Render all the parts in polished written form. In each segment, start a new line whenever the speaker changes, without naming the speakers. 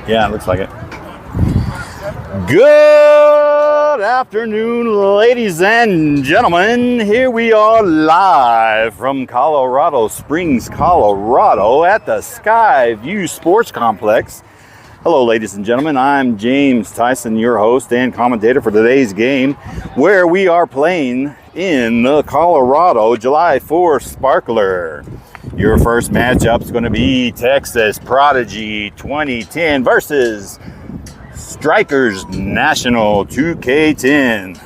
Yeah, it looks like it. Good afternoon, ladies and gentlemen. Here we are live from Colorado Springs, Colorado at the Skyview Sports Complex. Hello, ladies and gentlemen. I'm James Tyson, your host and commentator for today's game, where we are playing in the Colorado July 4th Sparkler. Your first matchup is going to be Texas Prodigy 2010 versus Strykers National 2K10.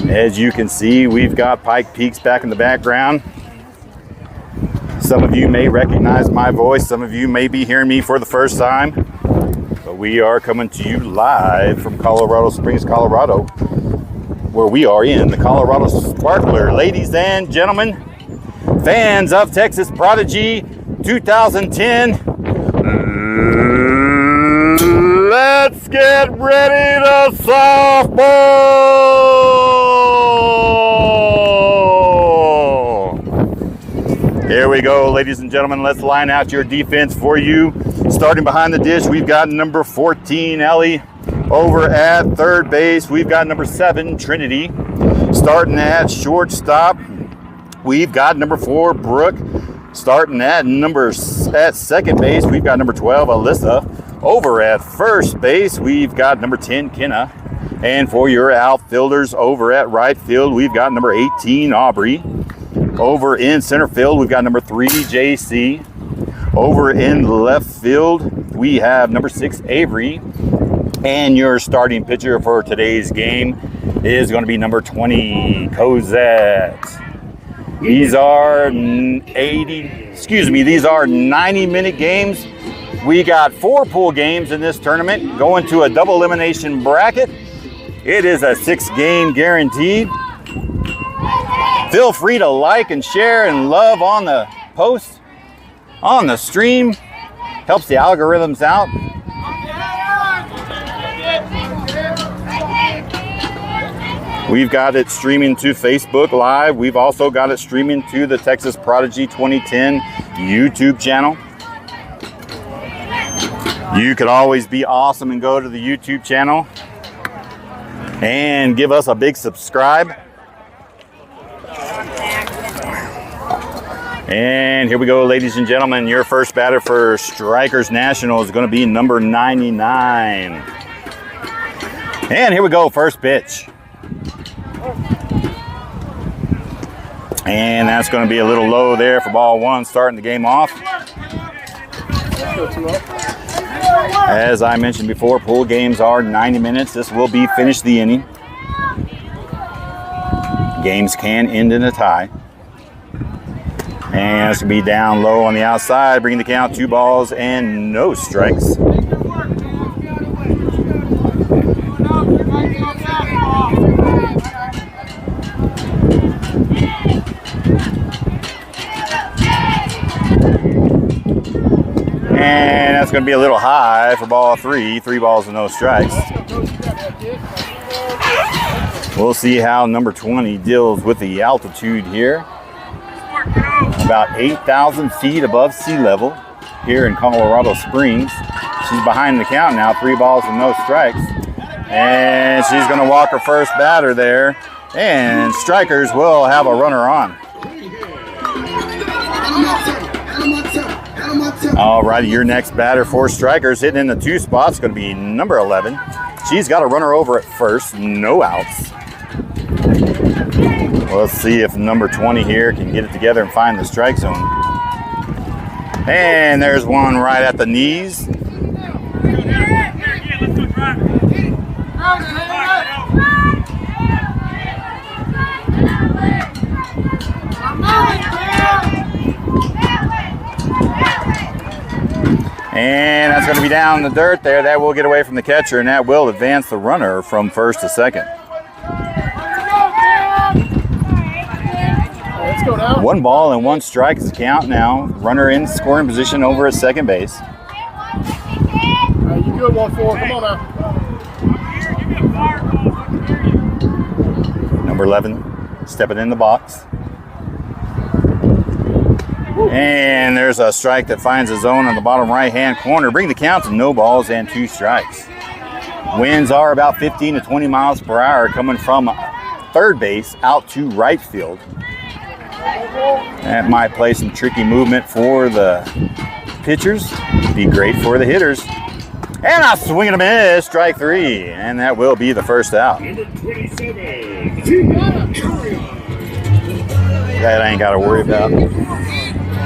As you can see, we've got Pike Peaks back in the background. Some of you may recognize my voice. Some of you may be hearing me for the first time. But we are coming to you live from Colorado Springs, Colorado, where we are in the Colorado Sparkler. Ladies and gentlemen, fans of Texas Prodigy 2010, let's get ready to softball! Here we go, ladies and gentlemen. Let's line out your defense for you. Starting behind the dish, we've got number 14, Ellie. Over at third base, we've got number 7, Trinity. Starting at shortstop, we've got number 4, Brooke. Starting at second base, we've got number 12, Alyssa. Over at first base, we've got number 10, Kenna. And for your outfielders, over at right field, we've got number 18, Aubrey. Over in center field, we've got number 3, JC. Over in left field, we have number 6, Avery. And your starting pitcher for today's game is going to be number 20, Cosette. These are 90-minute games. We got 4 pool games in this tournament, going to a double elimination bracket. It is a 6-game guaranteed. Feel free to like and share and love on the post, on the stream. Helps the algorithms out. We've got it streaming to Facebook Live. We've also got it streaming to the Texas Prodigy 2010 YouTube channel. You could always be awesome and go to the YouTube channel and give us a big subscribe. And here we go, ladies and gentlemen. Your first batter for Strykers National is going to be number 99. And here we go, first pitch. And that's going to be a little low there for ball 1, starting the game off. As I mentioned before, pool games are 90 minutes. This will be finish the inning. Games can end in a tie. And it's going to be down low on the outside, bringing the count 2 balls and no strikes. And that's going to be a little high for ball 3. 3 balls and no strikes. We'll see how number 20 deals with the altitude here. About 8,000 feet above sea level here in Colorado Springs. She's behind the count now, 3 balls and no strikes. And she's going to walk her first batter there. And Strykers will have a runner on. All righty, your next batter for Strykers hitting in the 2 spots is going to be number 11. She's got a runner over at first, no outs. Let's see if number 20 here can get it together and find the strike zone. And there's one right at the knees. And that's going to be down in the dirt there. That will get away from the catcher, and that will advance the runner from first to second. 1 ball and 1 strike is the count now. Runner in scoring position over at second base.
You good, 1-4. Come on now.
Number 11 stepping in the box. And there's a strike that finds a zone on the bottom right-hand corner. Bring the count to no balls and 2 strikes. Winds are about 15 to 20 miles per hour coming from third base out to right field. That might play some tricky movement for the pitchers. Be great for the hitters. And a swing and a miss, strike 3. And that will be the first out. That I ain't got to worry about.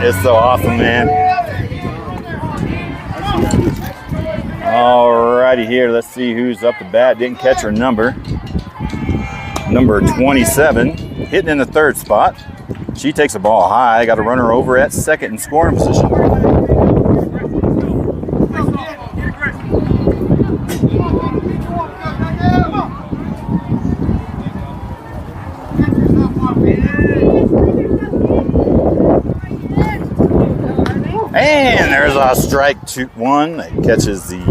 It's so awesome, man. Alrighty here, let's see who's up to bat. Didn't catch her number. Number 27, hitting in the third spot. She takes the ball high. Got to run her over at second in scoring position. And there's a strike 1 that catches the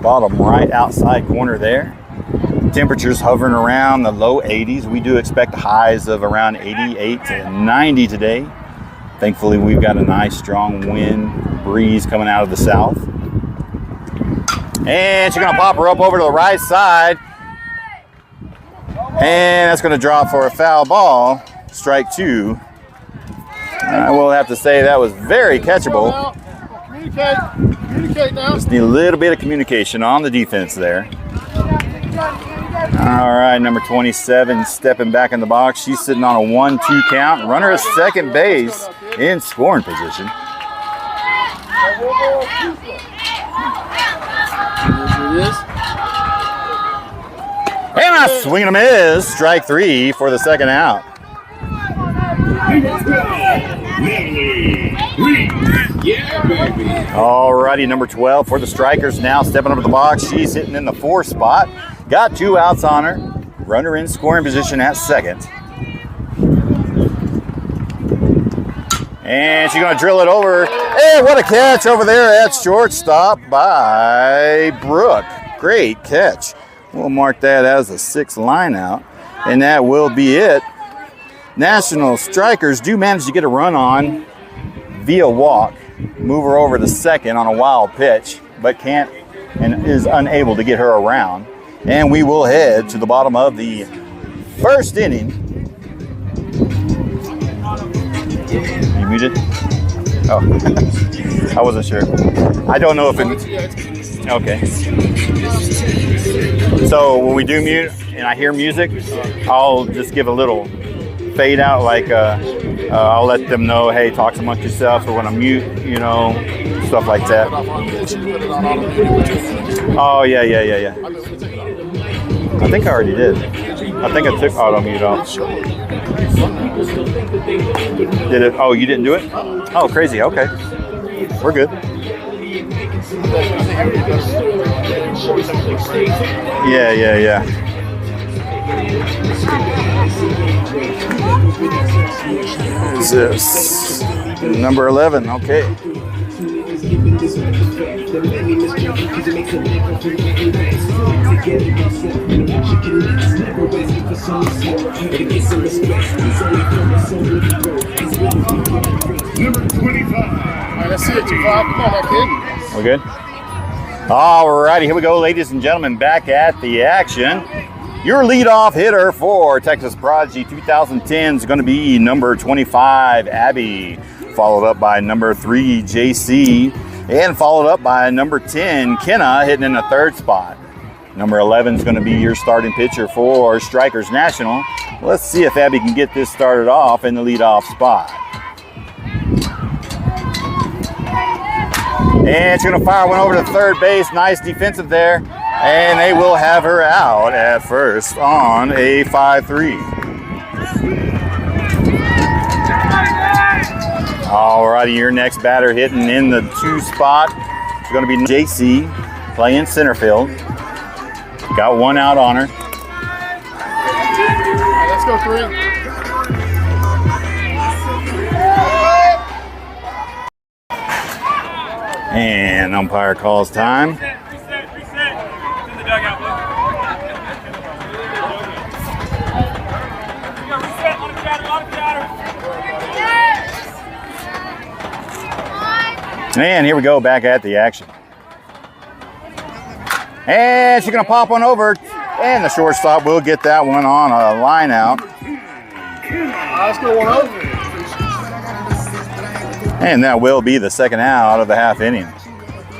bottom right outside corner there. Temperatures hovering around the low 80s. We do expect highs of around 88 to 90 today. Thankfully, we've got a nice strong wind breeze coming out of the south. And she's going to pop her up over to the right side. And that's going to drop for a foul ball. Strike 2. I will have to say that was very catchable. Communicate now. Just need a little bit of communication on the defense there. All right, number 27 stepping back in the box. She's sitting on a 1-2 count. Runner at second base in scoring position. And a swing and a miss. Strike 3 for the second out. Alrighty, number 12 for the Strykers now stepping up to the box. She's hitting in the 4 spot. Got 2 outs on her. Runner in scoring position at second. And she's going to drill it over. Hey, what a catch over there at shortstop by Brooke. Great catch. We'll mark that as a 6th line out. And that will be it. National Strykers do manage to get a run on via walk. Move her over to second on a wild pitch, but can't and is unable to get her around. And we will head to the bottom of the first inning. You muted? Oh, I wasn't sure. I don't know if it... Okay. So when we do mute and I hear music, I'll just give a little fade out, like I'll let them know, hey, talk amongst yourselves, we're going to mute, you know, stuff like that. Oh, yeah. I think I already did. I think I took auto mute off. Did it? Oh, you didn't do it? Oh, crazy. Okay. We're good. Yeah. Is this number 11? Okay.
Number 25. All right, let's see it, 25. Come on, that kid.
We're good? All righty, here we go, ladies and gentlemen, back at the action. Your leadoff hitter for Texas Prodigy 2010 is going to be number 25, Abby, followed up by number 3, JC, and followed up by number 10, Kenna, hitting in the 3rd spot. Number 11 is going to be your starting pitcher for Strykers National. Let's see if Abby can get this started off in the leadoff spot. And she's going to fire one over to third base. Nice defensive there. And they will have her out at first on a 5-3. Alrighty, your next batter hitting in the 2 spot is going to be JC, playing center field. Got 1 out on her.
Let's go, 3.
And umpire calls time.
Reset. It's in the dugout. Reset on the chatter.
And here we go, back at the action. And she's going to pop one over. And the shortstop will get that one on a line out.
Let's go one over.
And that will be the second out of the half inning.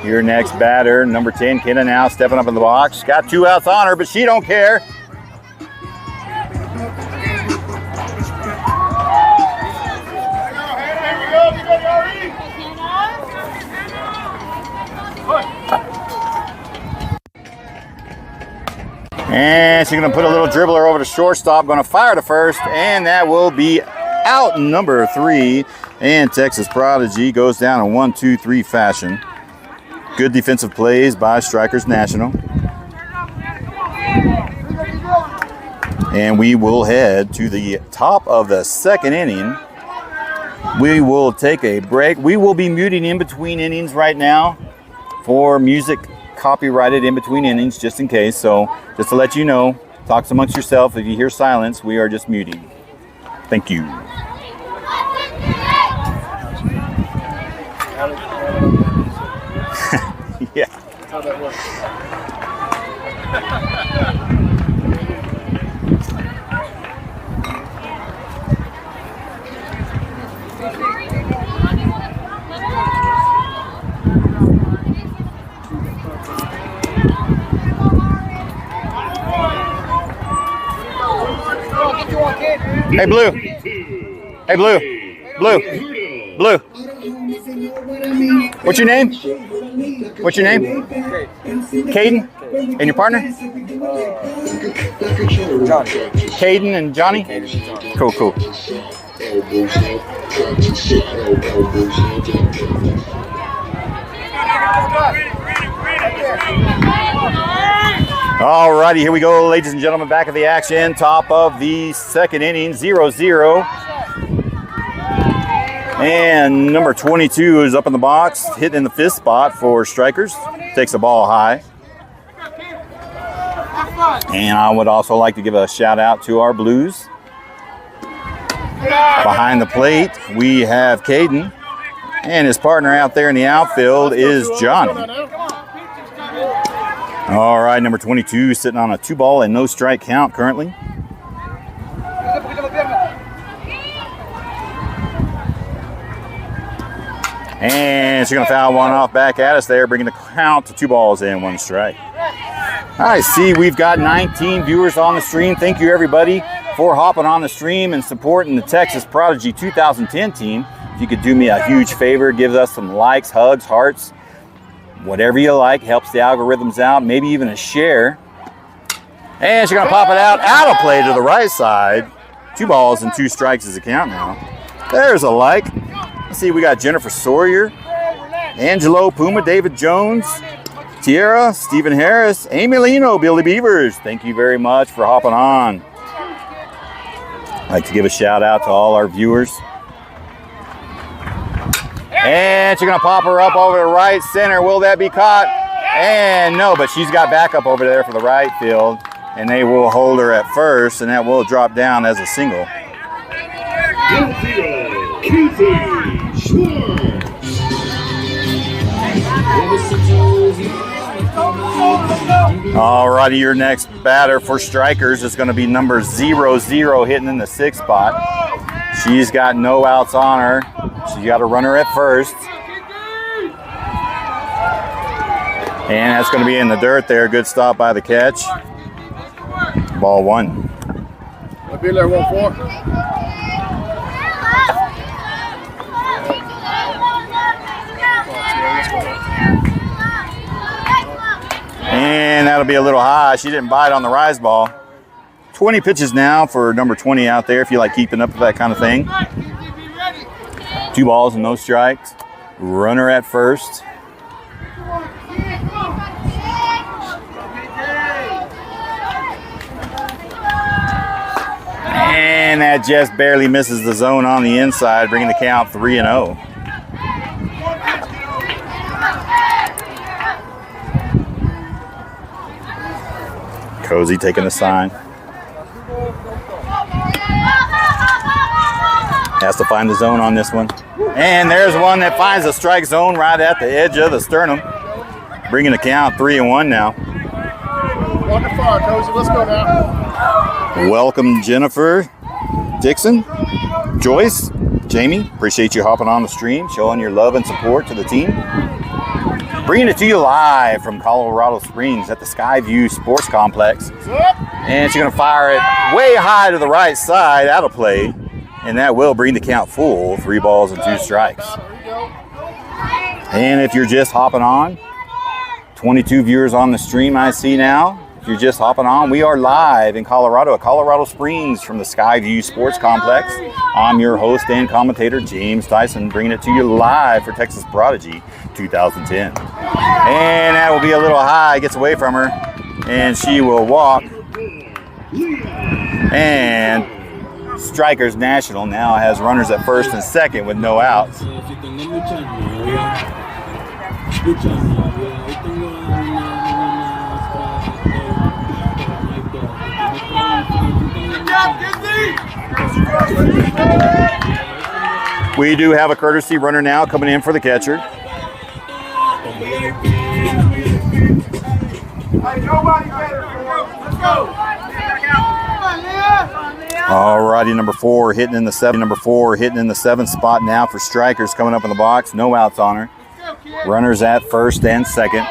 Your next batter, number 10, Kenna, now stepping up in the box. Got 2 outs on her, but she don't care. And she's going to put a little dribbler over the shortstop, going to fire to first, and that will be out number 3. And Texas Prodigy goes down in 1-2-3 fashion. Good defensive plays by Strykers National. And we will head to the top of the second inning. We will take a break. We will be muting in between innings right now for music copyrighted in between innings, just in case. So just to let you know, talk amongst yourself. If you hear silence, we are just muting. Thank you. Yeah.
That's how that works.
Hey, Blue. Hey, Blue. Blue. Blue. What's your name? What's your name? Caden. And your partner?
Johnny.
Caden and Johnny? Cool, cool. All righty, here we go, ladies and gentlemen, back of the action. Top of the second inning, 0-0. And number 22 is up in the box, hitting in the 5th spot for Strykers. Takes the ball high. And I would also like to give a shout out to our Blues. Behind the plate, we have Caden. And his partner out there in the outfield is Johnny. All right, number 22 sitting on a 2-ball and no strike count currently. And she's going to foul one off back at us there, bringing the count to 2 balls and 1 strike. I see we've got 19 viewers on the stream. Thank you, everybody, for hopping on the stream and supporting the Texas Prodigy 2010 team. If you could do me a huge favor, give us some likes, hugs, hearts, whatever you like. Helps the algorithms out, maybe even a share. And she's going to pop it out of play to the right side. 2 balls and 2 strikes is the count now. There's a like. Let's see, we got Jennifer Sawyer, Angelo Puma, David Jones, Tierra, Stephen Harris, Amy Lino, Billy Beavers. Thank you very much for hopping on. I'd like to give a shout out to all our viewers. And she's going to pop her up over the right center. Will that be caught? And no, but she's got backup over there for the right field. And they will hold her at first, and that will drop down as a single. All righty, your next batter for Strykers is going to be number 0-0, hitting in the 6th spot. She's got no outs on her. She's got a runner at first. And that's going to be in the dirt there. Good stop by the catch. Ball 1.
I'll be there 1-4.
And that'll be a little high. She didn't bite on the rise ball. 20 pitches now for number 20 out there if you like keeping up with that kind of thing. 2 balls and no strikes. Runner at first. And that just barely misses the zone on the inside, bringing the count 3-0. Cozy taking the sign. Has to find the zone on this one. And there's one that finds the strike zone right at the edge of the sternum. Bringing the count 3-1 now.
1-5, Cozy. Let's go now.
Welcome, Jennifer, Dixon, Joyce, Jamie. Appreciate you hopping on the stream, showing your love and support to the team. Bringing it to you live from Colorado Springs at the Skyview Sports Complex. And she's going to fire it way high to the right side, out of play. And that will bring the count full, 3 balls and 2 strikes. And if you're just hopping on, 22 viewers on the stream I see now. If you're just hopping on, we are live in Colorado at Colorado Springs from the Skyview Sports Complex. I'm your host and commentator, James Tyson, bringing it to you live for Texas Prodigy 2010. And that will be a little high, gets away from her, and she will walk. And Strykers National now has runners at first and second with no outs. We do have a courtesy runner now coming in for the catcher. Alrighty, number 4 hitting in the 7. Number 4 hitting in the 7th spot now for Strykers, coming up in the box. No outs on her. Runners at first and second.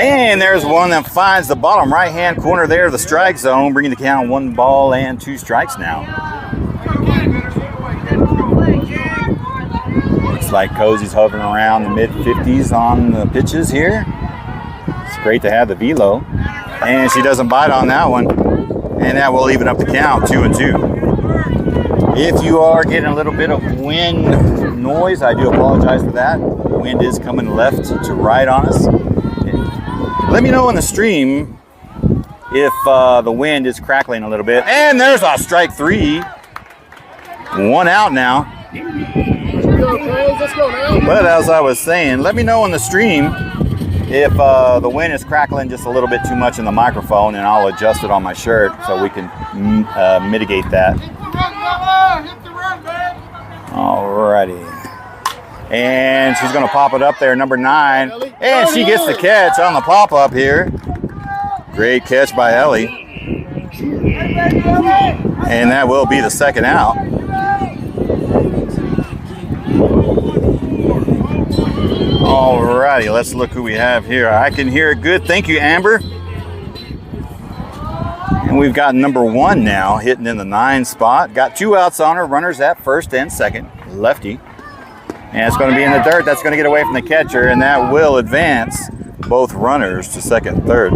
And there's one that finds the bottom right-hand corner there of the strike zone, bringing the count 1 ball and 2 strikes now. Looks like Cozy's hovering around the mid-50s on the pitches here. It's great to have the velo. And she doesn't bite on that one. And that will even up the count, 2-2. If you are getting a little bit of wind noise, I do apologize for that. Wind is coming left to right on us. Let me know in the stream if the wind is crackling a little bit. And there's a strike 3. 1 out now. But as I was saying, let me know in the stream if the wind is crackling just a little bit too much in the microphone, and I'll adjust it on my shirt so we can mitigate that. Alrighty. And she's going to pop it up there, number 9. And she gets the catch on the pop-up here. Great catch by Ellie. And that will be the second out. Alrighty, let's look who we have here. I can hear it good. Thank you, Amber. And we've got number 1 now, hitting in the 9 spot. Got 2 outs on her, runners at first and second. Lefty. And it's going to be in the dirt. That's going to get away from the catcher, and that will advance both runners to second and third.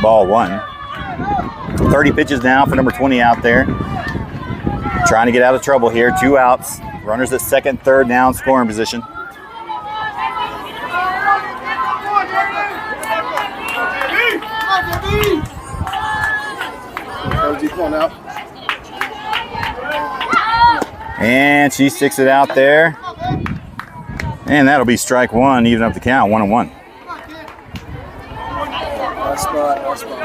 Ball 1. 30 pitches now for number 20 out there. Trying to get out of trouble here. 2 outs. Runners at second, third now in scoring position. And she sticks it out there. And that'll be strike 1, even up the count, 1-1.
Nice spot, nice spot.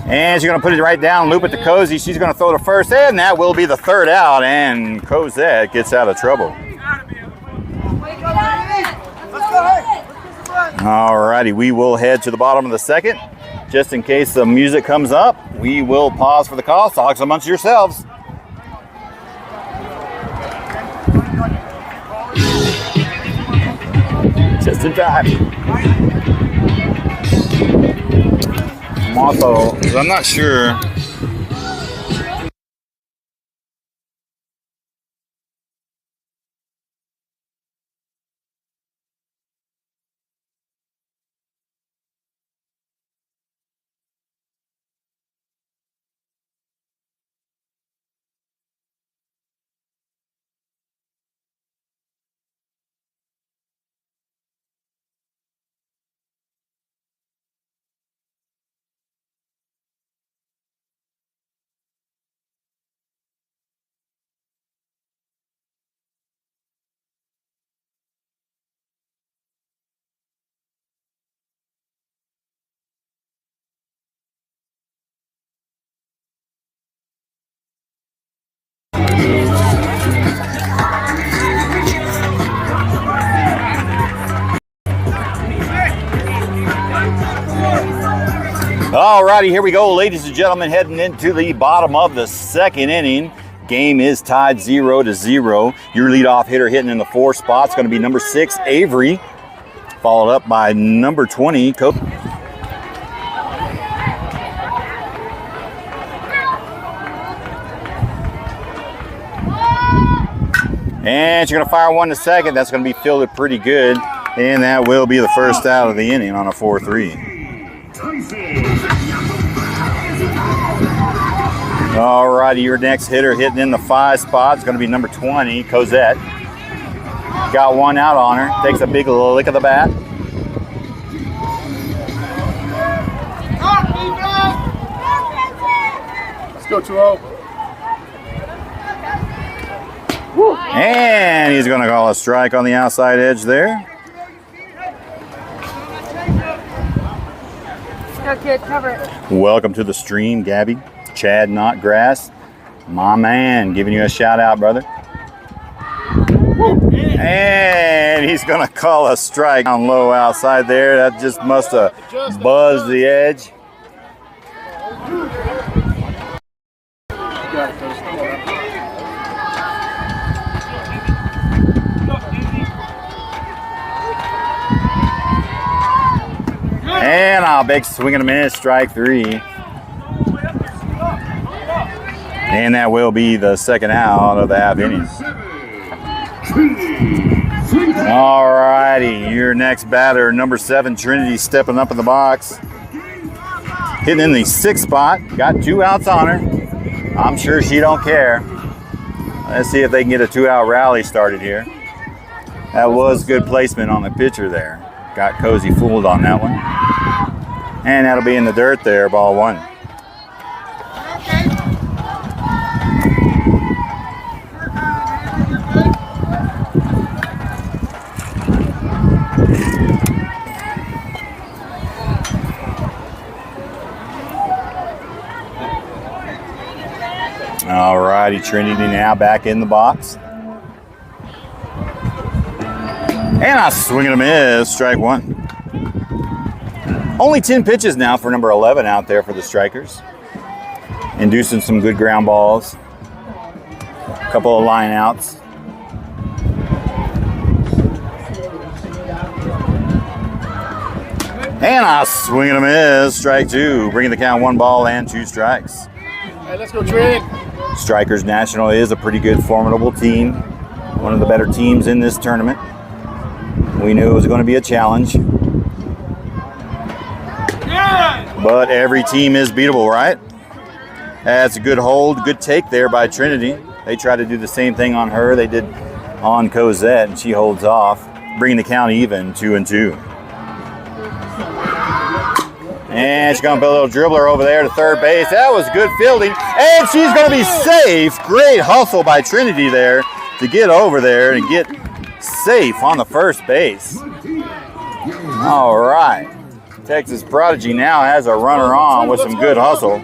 And she's going to put it right down, loop it to Cozy. She's going to throw to first, and that will be the third out, and Cosette gets out of trouble. Alrighty, we will head to the bottom of the second. Just in case the music comes up, we will pause for the call. Talk amongst yourselves. Just in time. I'm also, I'm not sure. All righty, here we go, ladies and gentlemen, heading into the bottom of the second inning. Game is tied 0-0. Your leadoff hitter hitting in the 4 spot is going to be number 6, Avery, followed up by number 20, Cope. And she's going to fire one to second. That's going to be fielded pretty good. And that will be the first out of the inning on a 4-3. All righty, your next hitter hitting in the 5 spot is going to be number 20, Cosette. Got one out on her. Takes a big lick of the bat.
Let's go 2-0.
And he's going to call a strike on the outside edge there.
Go, kid, cover it.
Welcome to the stream, Gabby. Chad Knotgrass, my man, giving you a shout out, brother. And he's going to call a strike down low outside there. That just must have buzzed the edge. And a big swing and a miss, strike 3. And that will be the second out of the half inning. All righty, your next batter, number 7, Trinity, stepping up in the box. Hitting in the 6th spot. Got 2 outs on her. I'm sure she don't care. Let's see if they can get a 2-out rally started here. That was good placement on the pitcher there. Got Cozy fooled on that one. And that'll be in the dirt there, ball 1. All righty, Trinity now back in the box. And a swing and a miss, strike 1. Only 10 pitches now for number 11 out there for the Strykers. Inducing some good ground balls. A couple of line outs. And a swing and a miss, strike 2. Bringing the count 1 ball and 2 strikes.
Hey, let's go, Trent.
Strykers National is a pretty good, formidable team. One of the better teams in this tournament. We knew it was going to be a challenge. But every team is beatable, right? That's a good hold, good take there by Trinity. They tried to do the same thing on her. They did on Cosette, and she holds off, bringing the count even, 2-2. And she's going to put a little dribbler over there to third base. That was good fielding. And she's going to be safe. Great hustle by Trinity there to get over there and get safe on the first base. All right. Texas Prodigy now has a runner on with some good hustle.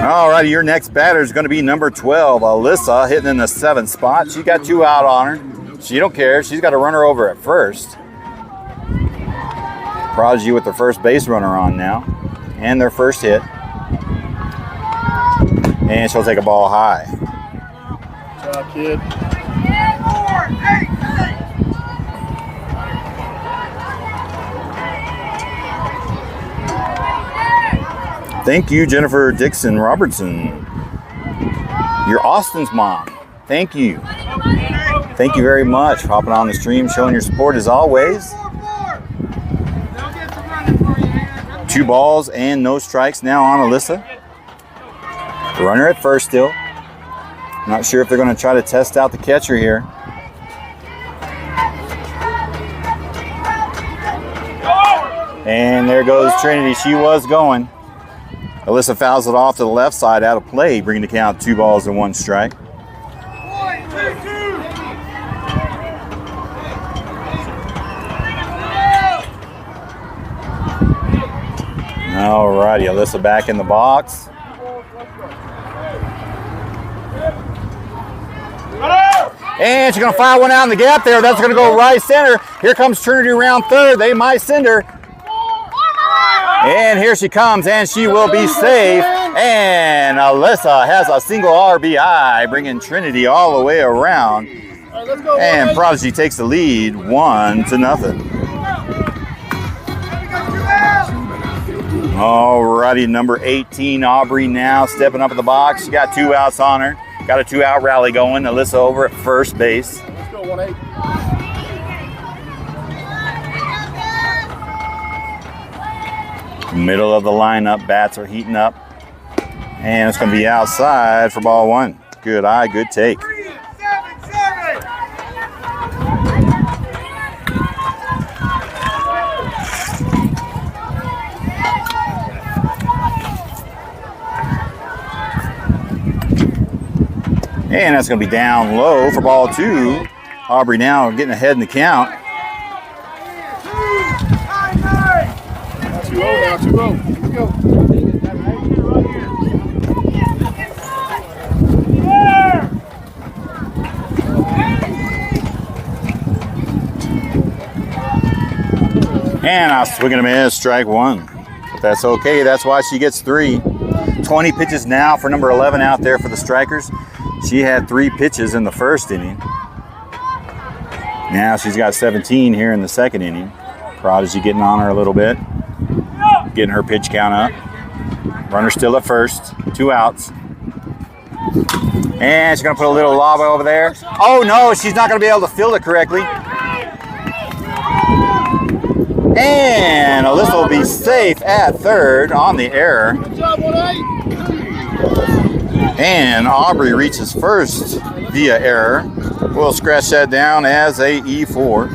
All righty, your next batter is going to be number 12, Alyssa, hitting in the 7th spot. She got 2 out on her. She don't care. She's got a runner over at first. Prodigy with their first base runner on now, and their first hit. And she'll take a ball high.
Good job, kid.
Thank you, Jennifer Dixon Robertson. You're Austin's mom. Thank you. Thank you very much for hopping on the stream, showing your support as always. 2 balls and no strikes now on Alyssa. Runner at first still. Not sure if they're going to try to test out the catcher here. And there goes Trinity. She was going. Alyssa fouls it off to the left side out of play, bringing the count 2 balls and 1 strike. All righty, Alyssa back in the box. And she's going to fire one out in the gap there. That's going to go right center. Here comes Trinity around third. They might send her. And here she comes, and she will be safe. And Alyssa has a single RBI, bringing Trinity all the way around. And Prodigy takes the lead, 1-0. Alrighty, number 18, Aubrey now stepping up in the box. She got 2 outs on her. Got a 2-out rally going. Alyssa over at first base.
Let's go 1-8.
Middle of the lineup, bats are heating up. And it's going to be outside for ball 1. Good eye, good take. And that's going to be down low for ball 2. Aubrey now getting ahead in the count.
2-0 now, 2-0. Let's go.
And I'll swing and a miss, strike 1. But that's okay, that's why she gets 3. 20 pitches now for number 11 out there for the Strykers. She had 3 pitches in the first inning. Now she's got 17 here in the second inning. Prodigy getting on her a little bit. Getting her pitch count up. Runner still at first. 2 outs. And she's going to put a little lob over there. Oh no, she's not going to be able to field it correctly. And Alyssa will be safe at third on the error.
Good job, 1-8.
And Aubrey reaches first via error. We'll scratch that down as a E4.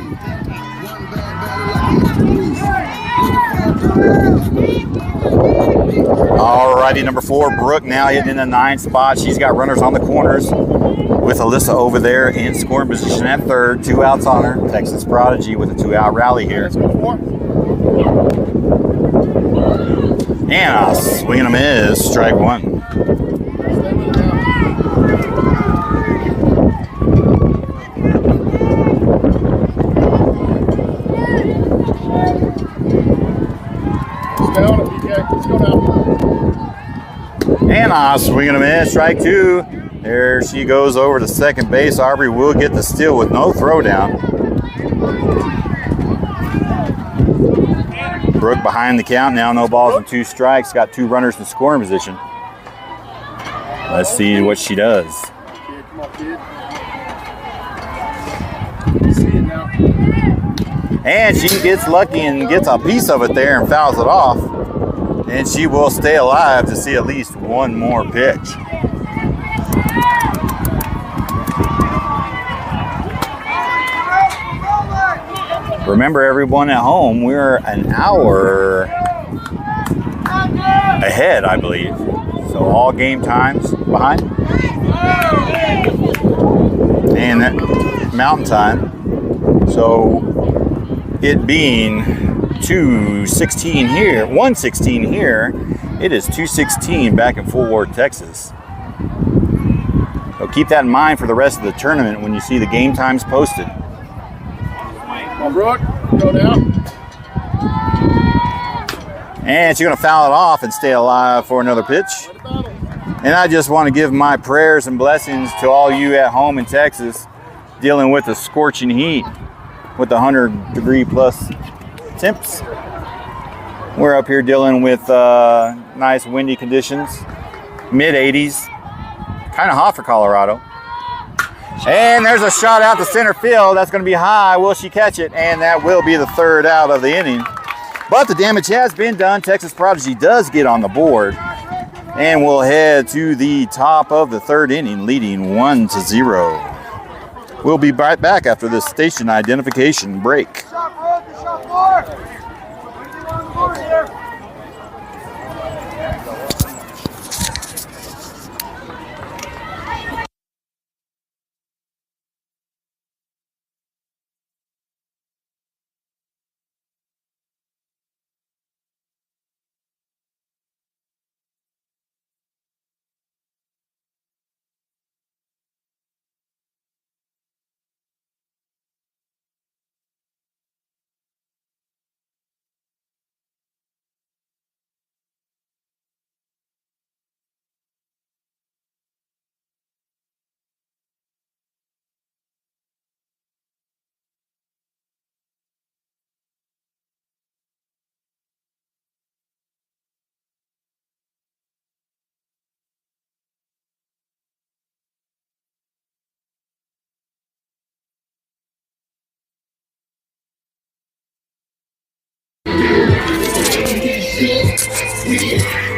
Alrighty, number 4, Brooke now hitting in the 9th spot. She's got runners on the corners with Alyssa over there in scoring position at third. 2 outs on her. Texas Prodigy with a 2-out rally here. And a swing and a miss, strike 1. And a swing and a miss, strike 2. There she goes over to second base. Aubrey will get the steal with no throwdown. Brooke behind the count now, no balls and 2 strikes. Got 2 runners in scoring position. Let's see what she does.
Come on, kid. See it now.
And she gets lucky and gets a piece of it there and fouls it off. And she will stay alive to see at least one more pitch. Remember, everyone at home, we're an hour ahead, I believe. So all game times behind. And that mountain time. So it being 2:16 here, 1:16 here, it is 2:16 back in Fort Worth, Texas. So keep that in mind for the rest of the tournament when you see the game times posted.
Come on, Brooke. Go down.
And she's going to foul it off and stay alive for another pitch. And I just want to give my prayers and blessings to all you at home in Texas dealing with the scorching heat with the 100-degree plus temps. We're up here dealing with nice windy conditions, mid-80s, kind of hot for Colorado. And there's a shot out to center field. That's going to be high. Will she catch it? And that will be the 3rd out of the inning. But the damage has been done. Texas Prodigy does get on the board. And we'll head to the top of the 3rd inning, leading 1-0. We'll be right back after this station identification break.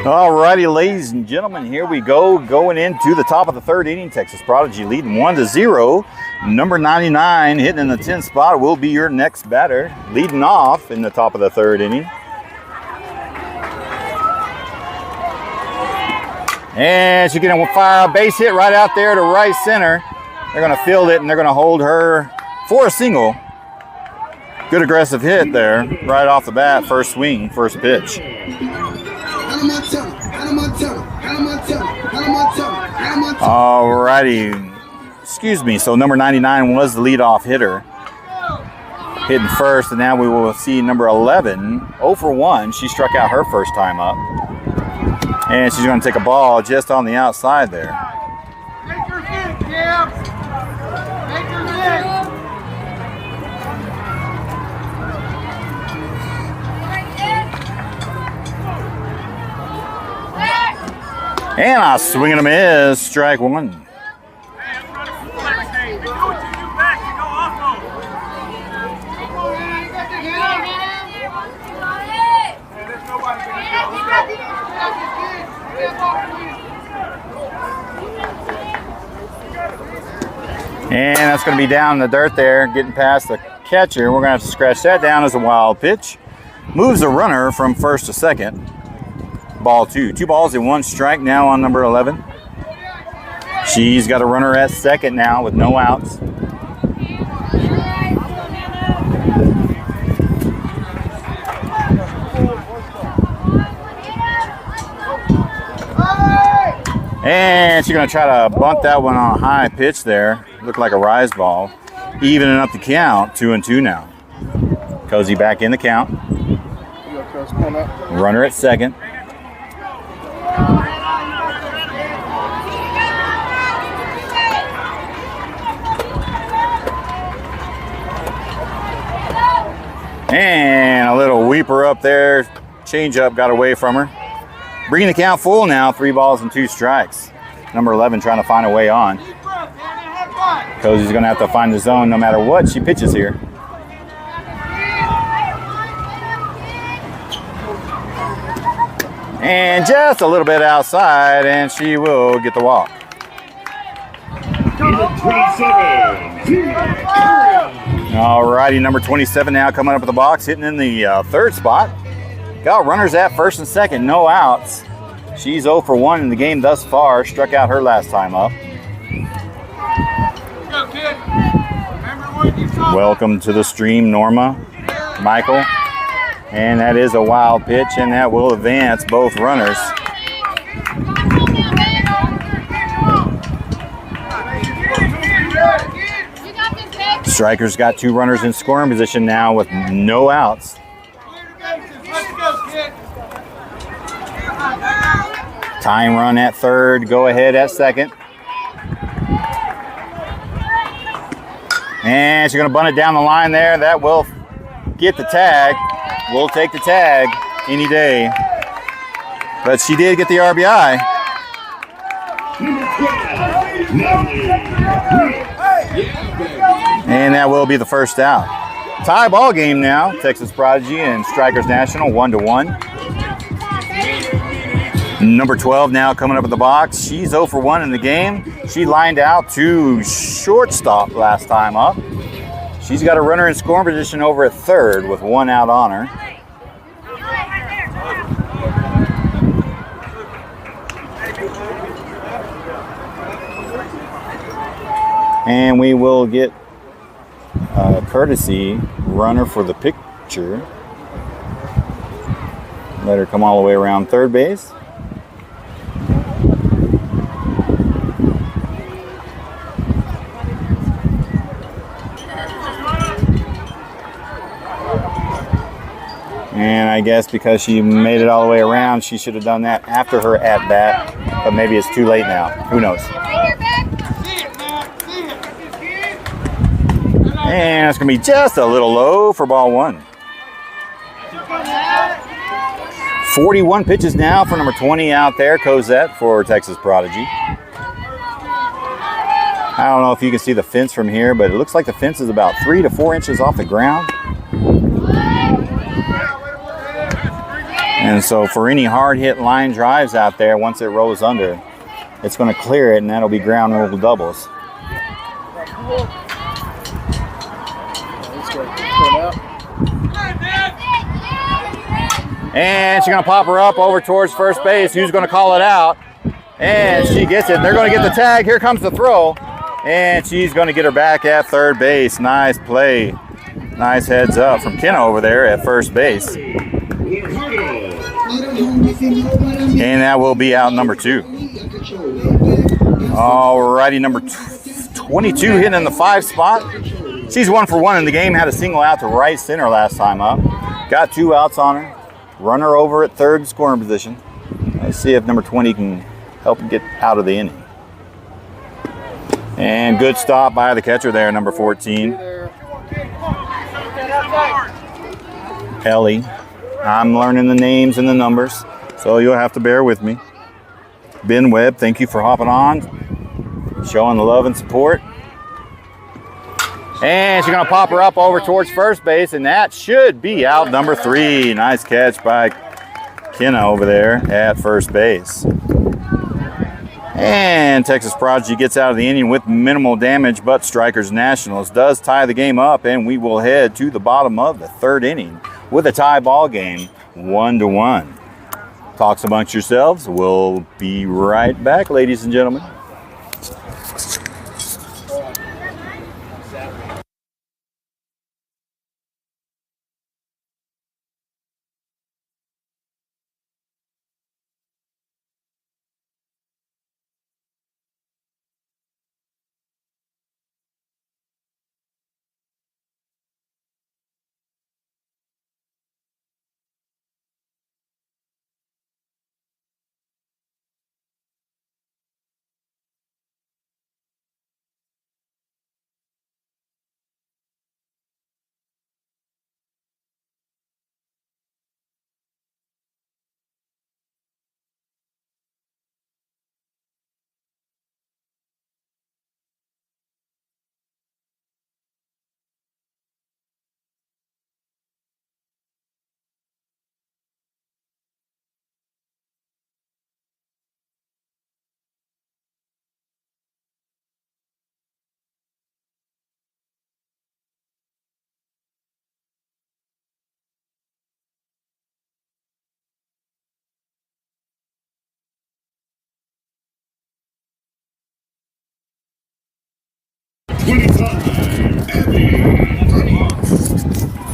All righty, ladies and gentlemen, here we go. Going into the top of the third inning, Texas Prodigy leading 1-0. Number 99 hitting in the 10th spot will be your next batter, leading off in the top of the third inning. And she's going to fire a base hit right out there to right center. They're going to field it, and they're going to hold her for a single. Good aggressive hit there, right off the bat, first swing, first pitch. All righty. Excuse me. So number 99 was the leadoff hitter, hitting first, and now we will see number 11, 0 for 1. She struck out her first time up, and she's going to take a ball just on the outside there.
Make her hit, Cam. Make her hit.
And I swing and a miss, strike one. And that's going to be down in the dirt there, getting past the catcher. We're going to have to scratch that down as a wild pitch. Moves the runner from first to second. Ball two. 2 balls and 1 strike now on number 11. She's got a runner at second now with no outs. And she's going to try to bunt that one on a high pitch there. Looked like a rise ball. Evening up the count, 2-2 now. Cozy back in the count. Runner at second. And a little weeper up there. Change up got away from her. Bringing the count full now, 3 balls and 2 strikes. Number 11 trying to find a way on. Cozy's going to have to find the zone no matter what she pitches here. And just a little bit outside, and she will get the walk.
Number 27.
All righty, number 27 now coming up at the box, hitting in the third spot. Got runners at first and second, no outs. She's 0 for 1 in the game thus far. Struck out her last time up. Welcome to the stream, Norma, Michael. And that is a wild pitch, and that will advance both runners. Strykers got 2 runners in scoring position now with no outs. Time run at third, go ahead at second. And she's going to bunt it down the line there. That will get the tag. We'll take the tag any day. But she did get the RBI. And that will be the first out. Tie ball game now. Texas Prodigy and Strykers National 1-1. Number 12 now coming up at the box. She's 0 for 1 in the game. She lined out to shortstop last time up. She's got a runner in scoring position over at third with 1 out on her. And we will get a courtesy runner for the picture. Let her come all the way around third base. And I guess because she made it all the way around, she should have done that after her at-bat. But maybe it's too late now. Who knows? And it's going to be just a little low for ball 1. 41 pitches now for number 20 out there, Cosette for Texas Prodigy. I don't know if you can see the fence from here, but it looks like the fence is about 3 to 4 inches off the ground. And so for any hard hit line drives out there, once it rolls under, it's going to clear it, and that'll be ground rule doubles. And she's going to pop her up over towards first base. Who's going to call it out? And she gets it. They're going to get the tag. Here comes the throw. And she's going to get her back at third base. Nice play. Nice heads up from Kenna over there at first base. And that will be out number 2. Alrighty, number 22 hitting in the 5 spot. She's 1 for 1 in the game. Had a single out to right center last time up. Got 2 outs on her. Runner over at third scoring position. Let's see if number 20 can help get out of the inning. And good stop by the catcher there, number 14. Ellie. I'm learning the names and the numbers, so you'll have to bear with me. Ben Webb, thank you for hopping on, showing the love and support. And she's going to pop her up over towards first base, and that should be out number 3. Nice catch by Kenna over there at first base. And Texas Prodigy gets out of the inning with minimal damage, but Strykers Nationals does tie the game up, and we will head to the bottom of the 3rd inning with a tie ball game, 1-1. Talks amongst yourselves. We'll be right back, ladies and gentlemen.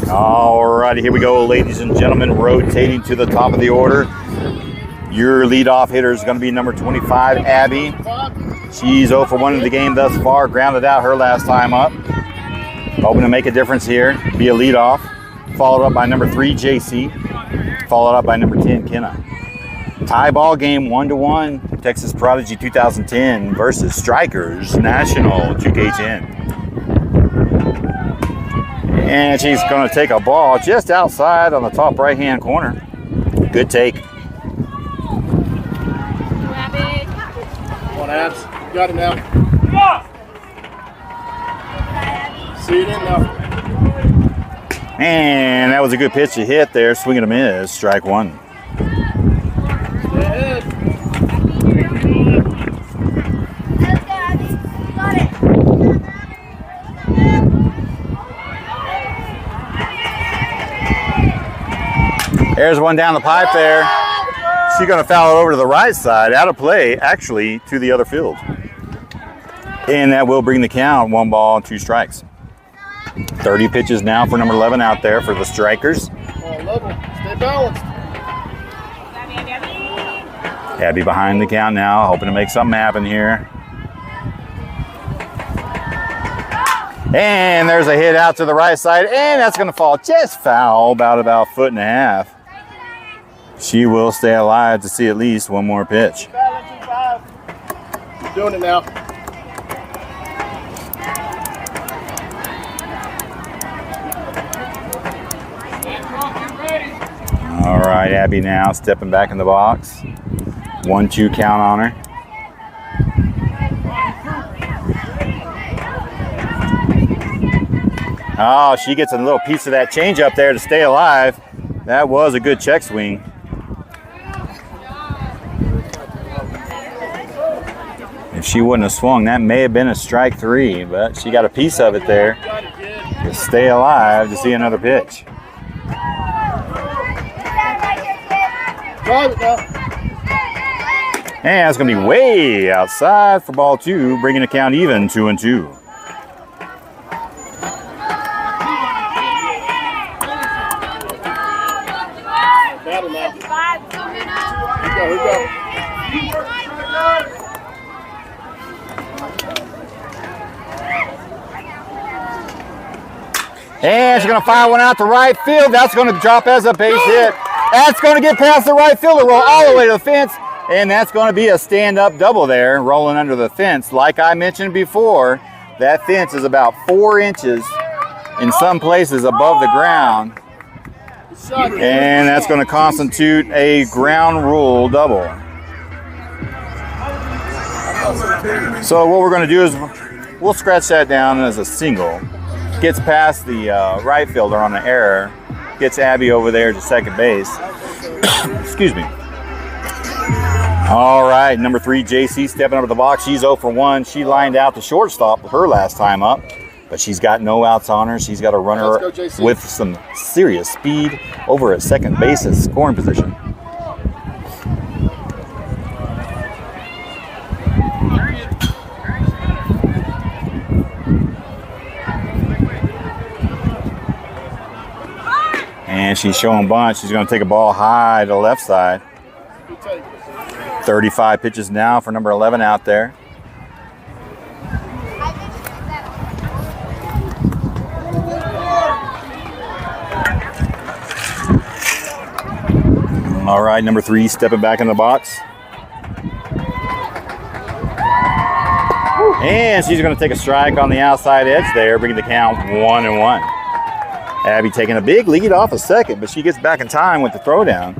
Alrighty, here we go, ladies and gentlemen, rotating to the top of the order. Your leadoff hitter is going to be number 25, Abby. She's 0 for 1 in the game thus far, grounded out her last time up. Hoping to make a difference here, be a leadoff. Followed up by number 3, JC. Followed up by number 10, Kenna. Tie ball game, 1-1. Texas Prodigy 2010 versus Strykers National 2K10. And she's going to take a ball just outside on the top right-hand corner. Good take.
Come on, Abs. You got it now.
Come on!
See it in now.
And that was a good pitch to hit there. Swing and a miss. Strike 1.
Stay ahead.
There's one down the pipe there. She's going to foul it over to the right side, out of play, actually, to the other field. And that will bring the count, 1 ball, 2 strikes. 30 pitches now for number 11 out there for the Strykers.
Level. Stay balanced.
Abby behind the count now, hoping to make something happen here. And there's a hit out to the right side, and that's going to fall just foul, about a foot and a half. She will stay alive to see at least 1 more pitch.
Doing it now.
All right, Abby now stepping back in the box. 1-2 count on her. Oh, she gets a little piece of that change up there to stay alive. That was a good check swing. If she wouldn't have swung, that may have been a strike 3, but she got a piece of it there to stay alive to see another pitch. And it's going to be way outside for ball 2, bringing the count even 2-2. And she's going to fire one out to right field. That's going to drop as a base hit. That's going to get past the right fielder, roll all the way to the fence. And that's going to be a stand-up double there, rolling under the fence. Like I mentioned before, that fence is about 4 inches in some places above the ground. And that's going to constitute a ground rule double. So what we're going to do is we'll scratch that down as a single. Gets past the right fielder on an error. Gets Abby over there to second base. Excuse me. All right, number 3, JC stepping up to the box. She's 0 for 1. She lined out the shortstop her last time up, but she's got no outs on her. She's got a runner with some serious speed over at second base at scoring position. And she's showing bunt. She's going to take a ball high to the left side. 35 pitches now for number 11 out there. All right, number 3 stepping back in the box. And she's going to take a strike on the outside edge there, bringing the count 1-1. Abby taking a big lead off a second, but she gets back in time with the throwdown.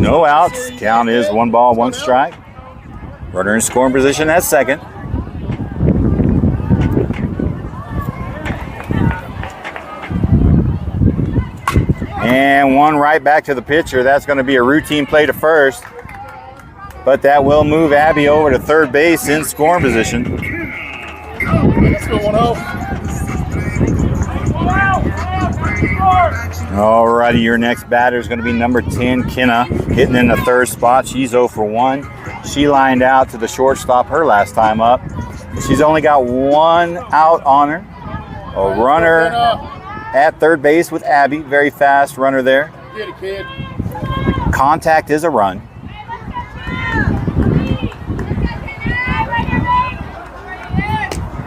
No outs. Count is 1 ball, 1 strike. Runner in scoring position at second. And one right back to the pitcher. That's going to be a routine play to first. But that will move Abby over to third base in scoring position.
Let's go 1-0.
Alrighty, your next batter is going to be number 10, Kenna, hitting in the third spot. She's 0 for 1. She lined out to the shortstop her last time up. She's only got 1 out on her. A runner at third base with Abby. Very fast runner there.
Get it, kid.
Contact is a run.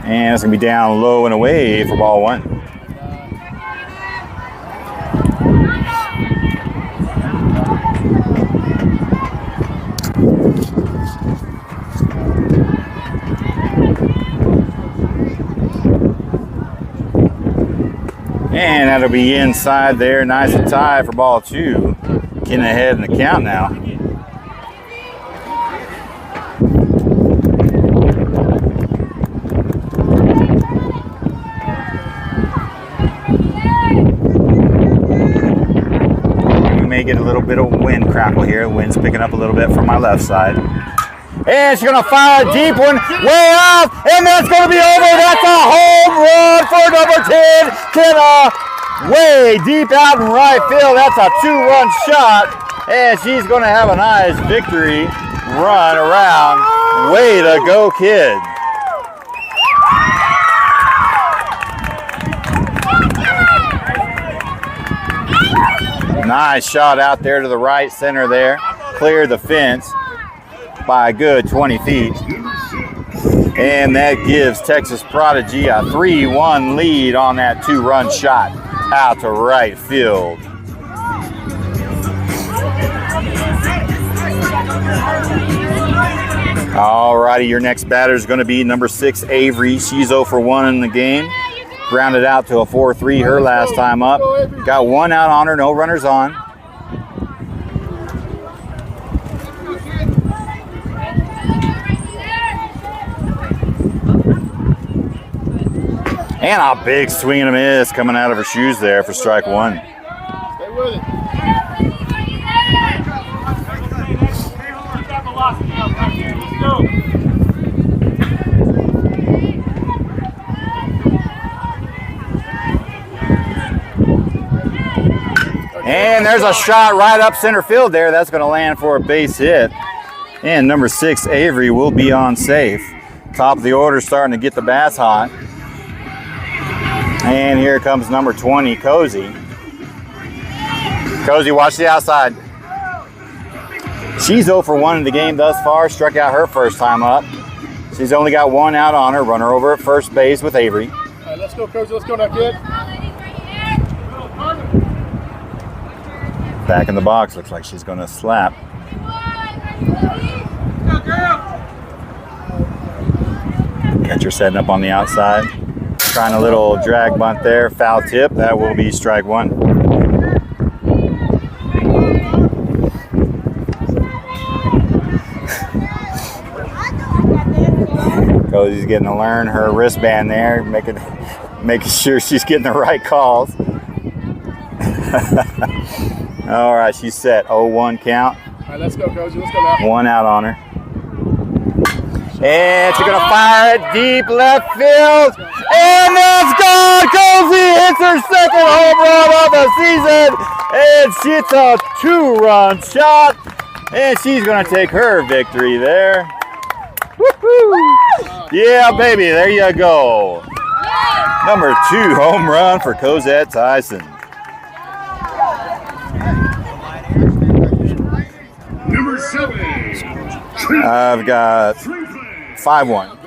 And it's going to be down low and away for ball 1. And that'll be inside there, nice and tied for ball 2. Getting ahead in the count now. We may get a little bit of wind crackle here. The wind's picking up a little bit from my left side. And she's going to fire a deep one way out, and that's going to be over. That's a home run for number 10, Kenna. Way deep out in right field. That's a 2-run shot, and she's going to have a nice victory run around. Way to go, kid. Nice shot out there to the right center there. Cleared the fence by a good 20 feet. And that gives Texas Prodigy a 3-1 lead on that 2-run shot out to right field. Alrighty, your next batter is going to be number 6, Avery. She's 0 for 1 in the game. Grounded out to a 4-3 her last time up. Got 1 out on her, no runners on. And a big swing and a miss coming out of her shoes there for strike 1.
Stay with it.
velocity up right there. Let's go.
And there's a shot right up center field there. That's going to land for a base hit. And number 6, Avery, will be on safe. Top of the order starting to get the bats hot. And here comes number 20, Cozy. Cozy, watch the outside. She's 0 for 1 in the game thus far. Struck out her first time up. She's only got 1 out on her. Runner over at first base with Avery.
All right, let's go, Cozy. Let's go now, kid.
Back in the box. Looks like she's going to slap. Catcher setting up on the outside. Trying a little drag bunt there. Foul tip. That will be strike 1. Cozy's getting to learn her wristband there, making sure she's getting the right calls. All right, she's set. 0-1 count.
All right, let's go, Cozy. Let's go now.
1 out on her. And she's going to fire it deep left field. And that's gone. Cozy hits her second home run of the season. And it's a 2-run shot. And she's going to take her victory there. Woo-hoo. Yeah, baby, there you go. Number 2 home run for Cosette Tyson.
Number 7.
I've got 5-1.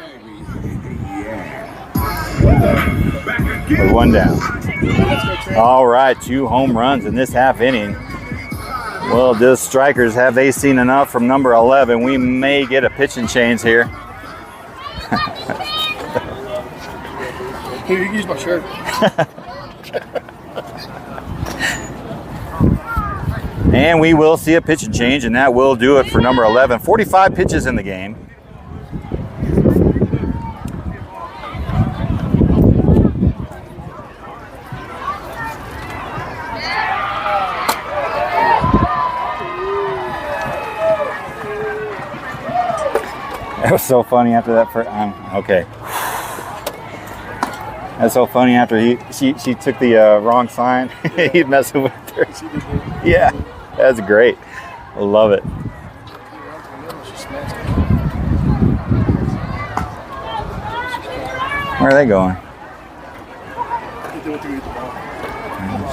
With 1 down. All right, 2 home runs in this half inning. Well, the Strykers, have they seen enough from number 11? We may get a pitching change here.
Here, you can use my shirt.
And we will see a pitching change, and that will do it for number 11. 45 pitches in the game. That was so funny after that first. Okay. That's so funny after she took the wrong sign. He's messing with her. Yeah, that's great. I love it. Where are they going?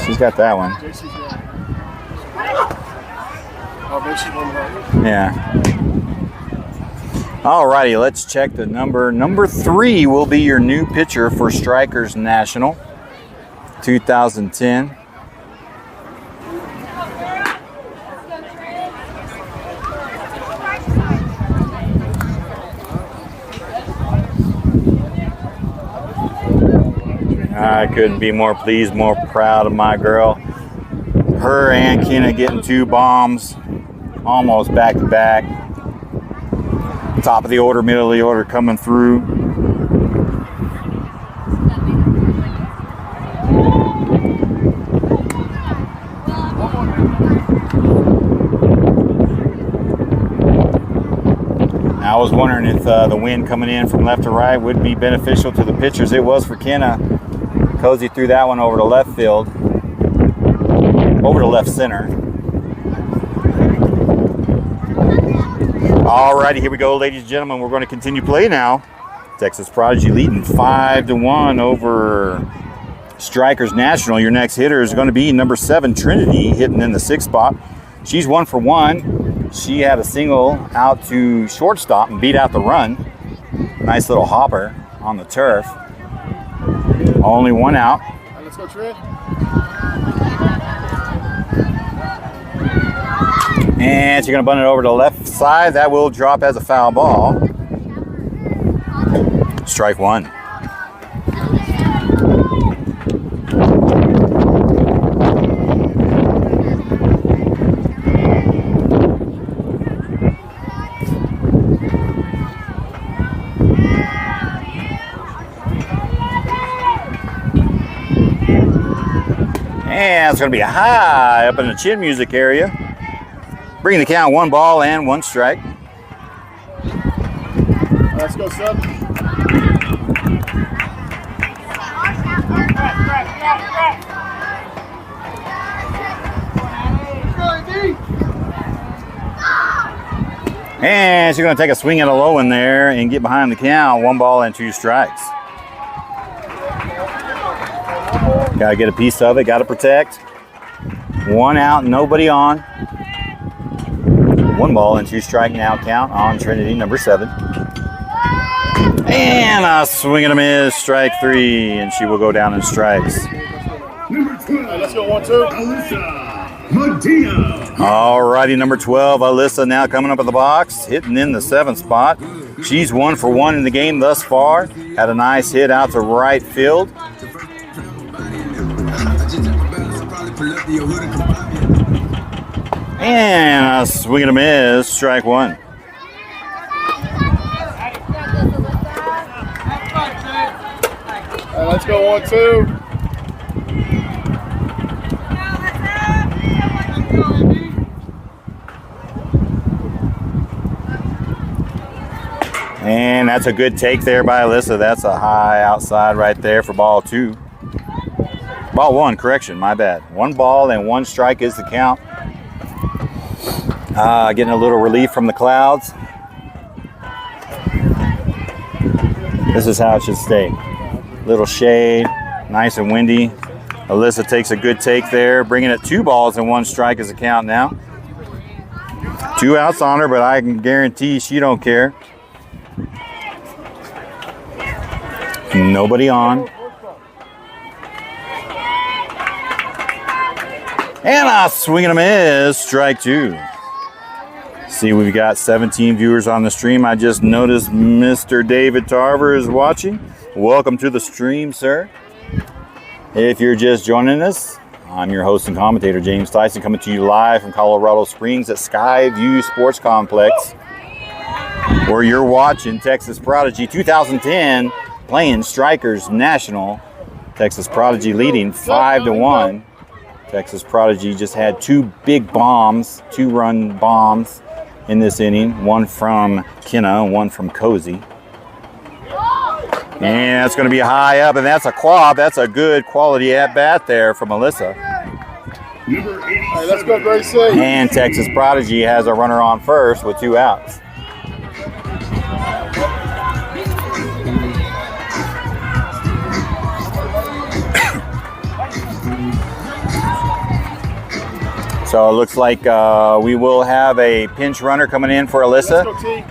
She's got that one. Yeah. Alrighty, let's check the number. Number 3 will be your new pitcher for Strykers National 2010. I couldn't be more pleased, more proud of my girl. Her and Kenna getting 2 bombs almost back to back. Top of the order, middle of the order coming through. Now, I was wondering if the wind coming in from left to right would be beneficial to the pitchers. It was for Kenna. Cozy threw that one over to left field, over to left center. Alrighty, here we go, ladies and gentlemen. We're going to continue play now. Texas Prodigy leading 5-1 over Strykers National. Your next hitter is going to be number 7, Trinity, hitting in the 6th spot. She's 1 for 1. She had a single out to shortstop and beat out the run. Nice little hopper on the turf. Only 1 out.
All right, let's go, Trin.
And she's going to bunt it over to the left side. That will drop as a foul ball. Strike 1. And it's going to be high up in the chin music area. Bring the count 1 ball and 1 strike.
Let's go, sub.
And she's going to take a swing at a low in there and get behind the count. 1 ball and 2 strikes. Got to get a piece of it. Got to protect. 1 out, nobody on. 1 ball and 2 strike now count on Trinity, number 7. And a swing and a miss, strike 3, and she will go down in strikes.
Number 12. Let's go 1-2. Alyssa Medina.
All righty, number 12, Alyssa now coming up in the box, hitting in the 7th spot. She's 1 for 1 in the game thus far. Had a nice hit out to right field. And a swing and a miss, strike 1.
Let's go 1-2.
And that's a good take there by Alyssa. That's a high outside right there for ball 2. Ball 1, correction, my bad. 1 ball and 1 strike is the count. Getting a little relief from the clouds. This is how it should stay. Little shade, nice and windy. Alyssa takes a good take there, bringing it 2 balls and 1 strike is the count now. 2 outs on her, but I can guarantee she don't care. Nobody on. And a swing and a miss, strike 2. See, we've got 17 viewers on the stream. I just noticed Mr. David Tarver is watching. Welcome to the stream, sir. If you're just joining us, I'm your host and commentator, James Tyson, coming to you live from Colorado Springs at Skyview Sports Complex, where you're watching Texas Prodigy 2010 playing Strykers National. Texas Prodigy leading 5-1. Texas Prodigy just had 2 big bombs, 2-run bombs in this inning. 1 from Kenna, 1 from Cozy. And that's going to be high up, and that's a quab. That's a good quality at-bat there from Alyssa.
Hey, let's go, Gracie.
And Texas Prodigy has a runner on first with 2 outs. So it looks like we will have a pinch runner coming in for Alyssa.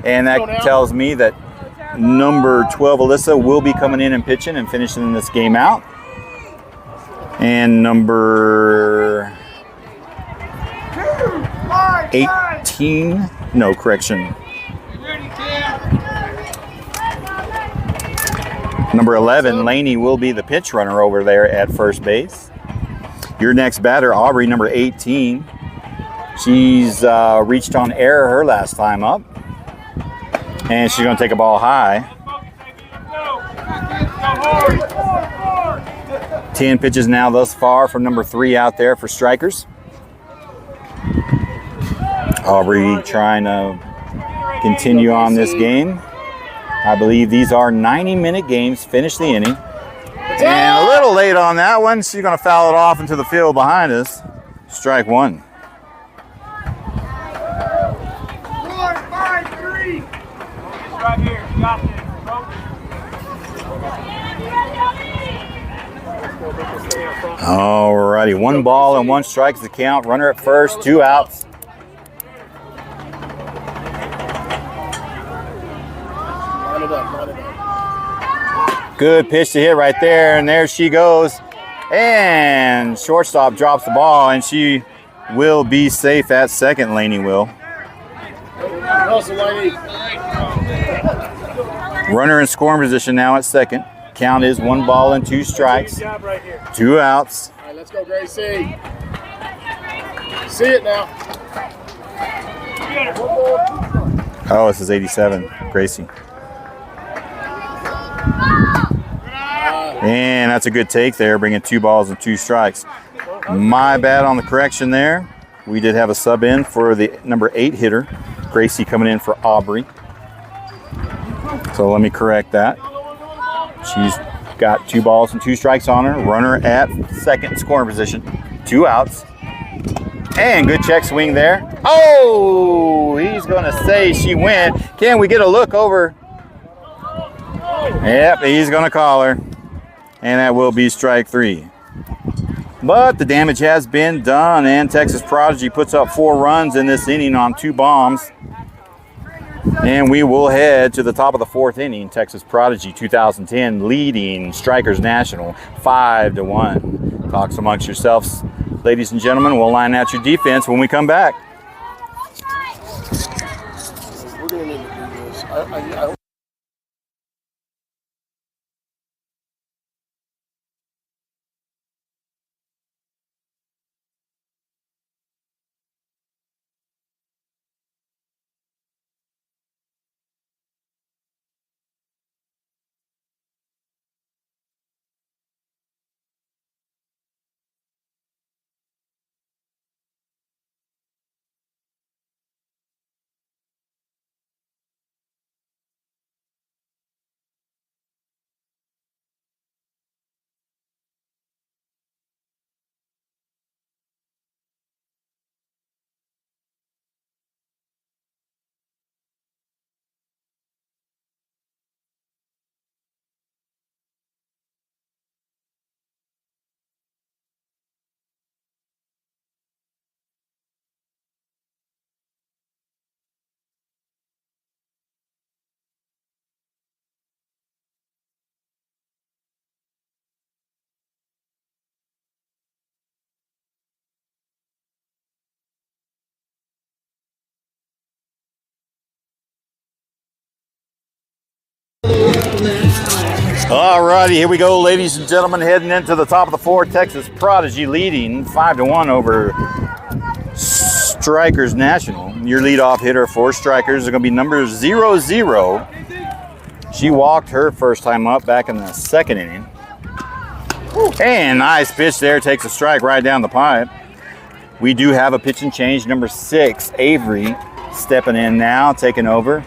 And that tells me that number 12, Alyssa, will be coming in and pitching and finishing this game out. And number 18, no, correction. Number 11, Laney, will be the pitch runner over there at first base. Your next batter, Aubrey, number 18. She's reached on error her last time up. And she's going to take a ball high. 10 pitches now thus far from number 3 out there for Strykers. Aubrey trying to continue on this game. I believe these are 90-minute games. Finish the inning. And a little late on that one. She's going to foul it off into the field behind us. Strike 1.
Right here. You got this.
All righty. 1 ball and 1 strike is the count. Runner at first, 2 outs. Good pitch to hit right there, and there she goes. And shortstop drops the ball, and she will be safe at second, Laney will. Runner in scoring position now at second. Count is 1 ball and 2 strikes. 2 outs.
All right, let's go, Gracie. See it now.
Oh, this is 87, Gracie. And that's a good take there, bringing 2 balls and 2 strikes. My bad on the correction there. We did have a sub in for the number 8 hitter, Gracie, coming in for Aubrey. So So let me correct that. She's got 2 balls and 2 strikes on her. Runner at second scoring position. 2 outs. And good check swing there. Oh, he's going to say she went. Can we get a look over? Yep, he's going to call her. And that will be strike 3. But the damage has been done, and Texas Prodigy puts up 4 runs in this inning on 2 bombs. And we will head to the top of the 4th inning. Texas Prodigy 2010 leading Strykers National 5-1. Talks amongst yourselves, ladies and gentlemen. We'll line out your defense when we come back.
We're going to need to do this. I
All righty, here we go, ladies and gentlemen, heading into the top of the 4th. Texas Prodigy leading 5-1 over Strykers National. Your leadoff hitter for Strykers is going to be number 00. She walked her first time up back in the 2nd inning. And nice pitch there, takes a strike right down the pipe. We do have a pitch and change. Number 6, Avery, stepping in now, taking over.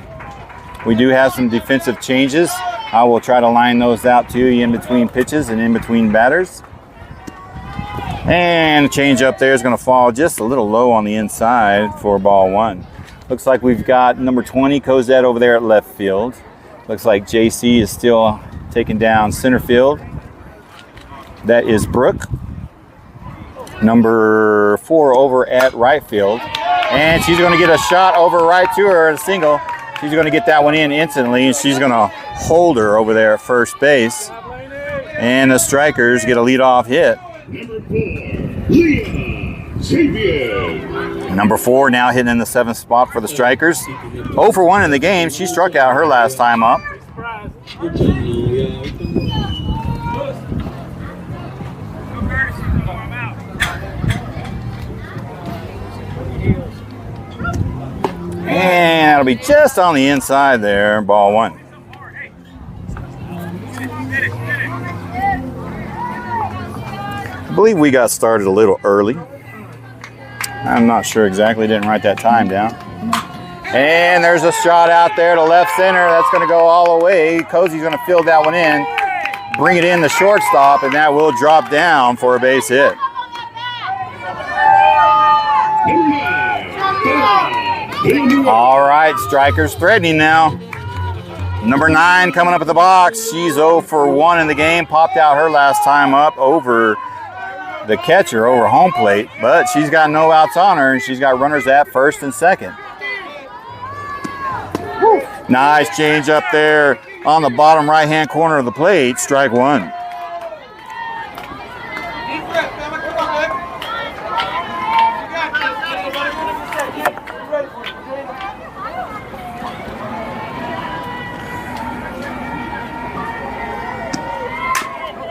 We do have some defensive changes. I will try to line those out to you in between pitches and in between batters. And the change up there is going to fall just a little low on the inside for ball 1. Looks like we've got number 20, Cosette, over there at left field. Looks like JC is still taking down center field. That is Brooke. Number 4 over at right field. And she's going to get a shot over right to her, a single. She's going to get that one in instantly, and she's going to hold her over there at first base. And the Strykers get a leadoff hit. Number 4 now hitting in the 7th spot for the Strykers. 0 for 1 in the game. She struck out her last time up. And that'll be just on the inside there, ball 1. I believe we got started a little early. I'm not sure exactly, didn't write that time down. And there's a shot out there to left center. That's going to go all the way. Cozy's going to field that one in, bring it in the shortstop, and that will drop down for a base hit. All right, Strykers threatening now. Number 9 coming up at the box. She's 0 for 1 in the game. Popped out her last time up over the catcher, over home plate. But she's got no outs on her, and she's got runners at first and second. Woo. Nice change up there on the bottom right-hand corner of the plate. Strike 1.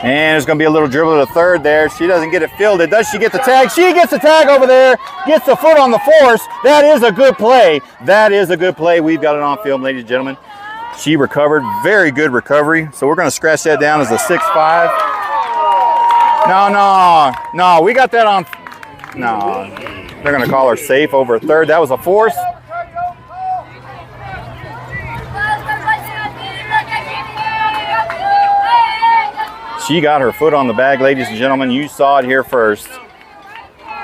And there's going to be a little dribble to third there. She doesn't get it fielded. Does she get the tag? She gets the tag over there. Gets the foot on the force. That is a good play. That is a good play. We've got it on film, ladies and gentlemen. She recovered. Very good recovery. So we're going to scratch that down as a 6-5. No. We got that on. No. They're going to call her safe over third. That was a force. She got her foot on the bag, ladies and gentlemen. You saw it here first.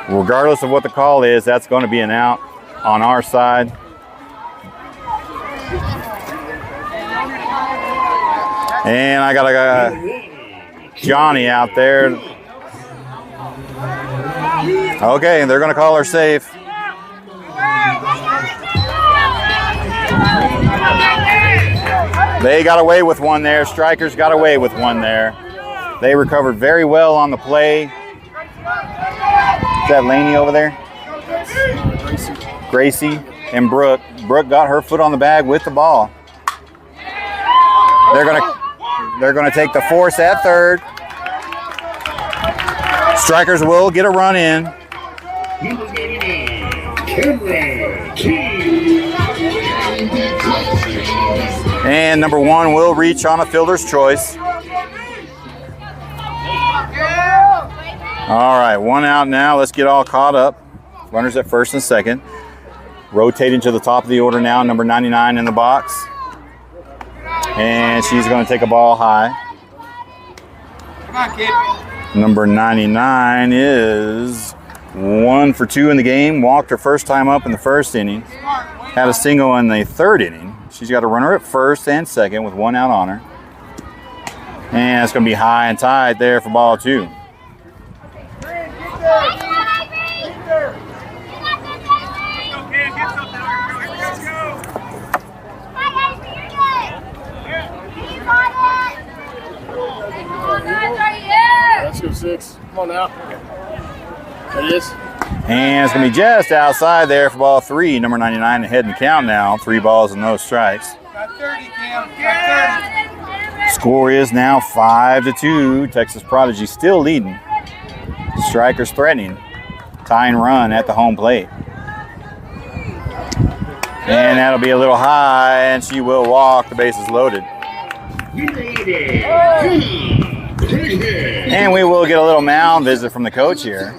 Regardless of what the call is, that's going to be an out on our side. And I got a Johnny out there. Okay, they're going to call her safe. They got away with one there. Strykers got away with one there. They recovered very well on the play. Is that Laney over there? Gracie and Brooke. Brooke got her foot on the bag with the ball. They're gonna take the force at third. Strykers will get a run in. And number 1 will reach on a fielder's choice. All right, 1 out now. Let's get all caught up. Runners at first and second. Rotating to the top of the order now, number 99 in the box. And she's going to take a ball high.
Come on, kid.
Number 99 is 1 for 2 in the game. Walked her first time up in the first inning. Had a single in the third inning. She's got a runner at first and second with 1 out on her. And it's going to be high and tied there for ball 2.
Let's go 6. Come on now. There it is.
And it's going to be just outside there for ball 3. Number 99 ahead in the count now. 3 balls and no strikes.
Got 30, Cam. Got 30.
Score is now 5-2. Texas Prodigy still leading. Strykers threatening. Tying run at the home plate. And that'll be a little high, and she will walk. The base is loaded. And we will get a little mound visit from the coach here.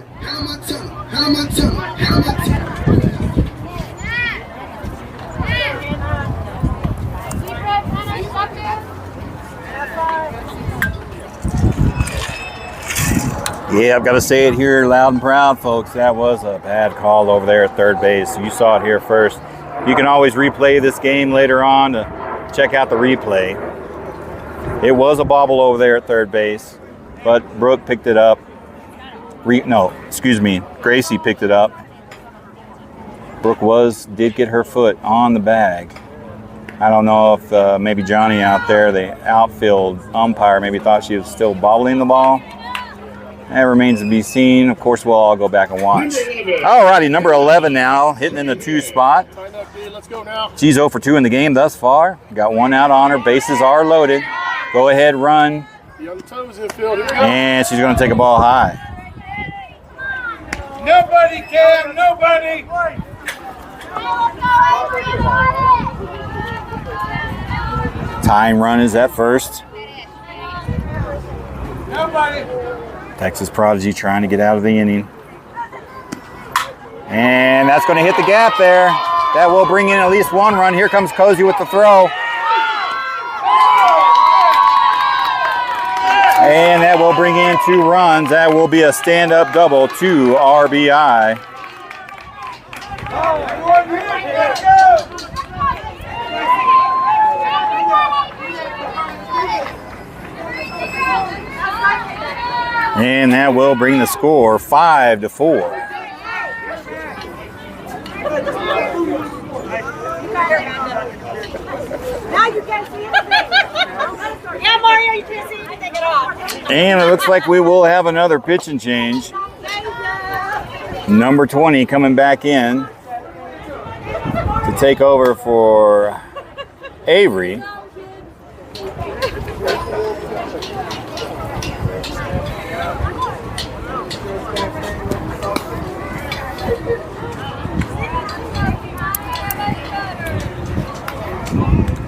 Yeah, I've got to say it here loud and proud, folks. That was a bad call over there at third base. You saw it here first. You can always replay this game later on to check out the replay. It was a bobble over there at third base, but Brooke picked it up. Gracie picked it up. Brooke did get her foot on the bag. I don't know if maybe Johnny out there, the outfield umpire, maybe thought she was still bobbling the ball. That remains to be seen. Of course, we'll all go back and watch. All righty, number 11 now, hitting in the 2 spot.
Let's go now.
She's 0 for 2 in the game thus far. Got 1 out on her. Bases are loaded. Go ahead, run.
Be on the toes in the field. Here we go.
And she's going to take a ball high.
Nobody, Cam. Nobody.
Tying run is at first.
Nobody.
Texas Prodigy trying to get out of the inning. And that's going to hit the gap there. That will bring in at least 1 run. Here comes Cozy with the throw. And that will bring in 2 runs. That will be a stand-up double, 2 RBI. And that will bring the score 5-4.
Now you can see it. Yeah, Mario, you can see it. Take it off.
And it looks like we will have another pitching change. Number 20 coming back in to take over for Avery.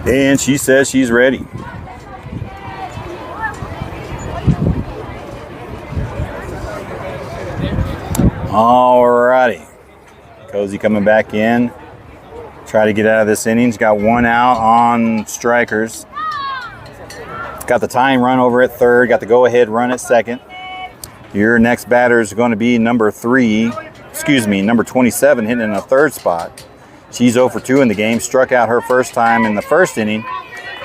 And she says she's ready. All righty. Cozy coming back in. Try to get out of this inning. He's got 1 out on Strykers. Got the tying run over at third, got the go-ahead run at second. Your next batter is going to be number 27, hitting in the third spot. She's 0 for 2 in the game, struck out her first time in the first inning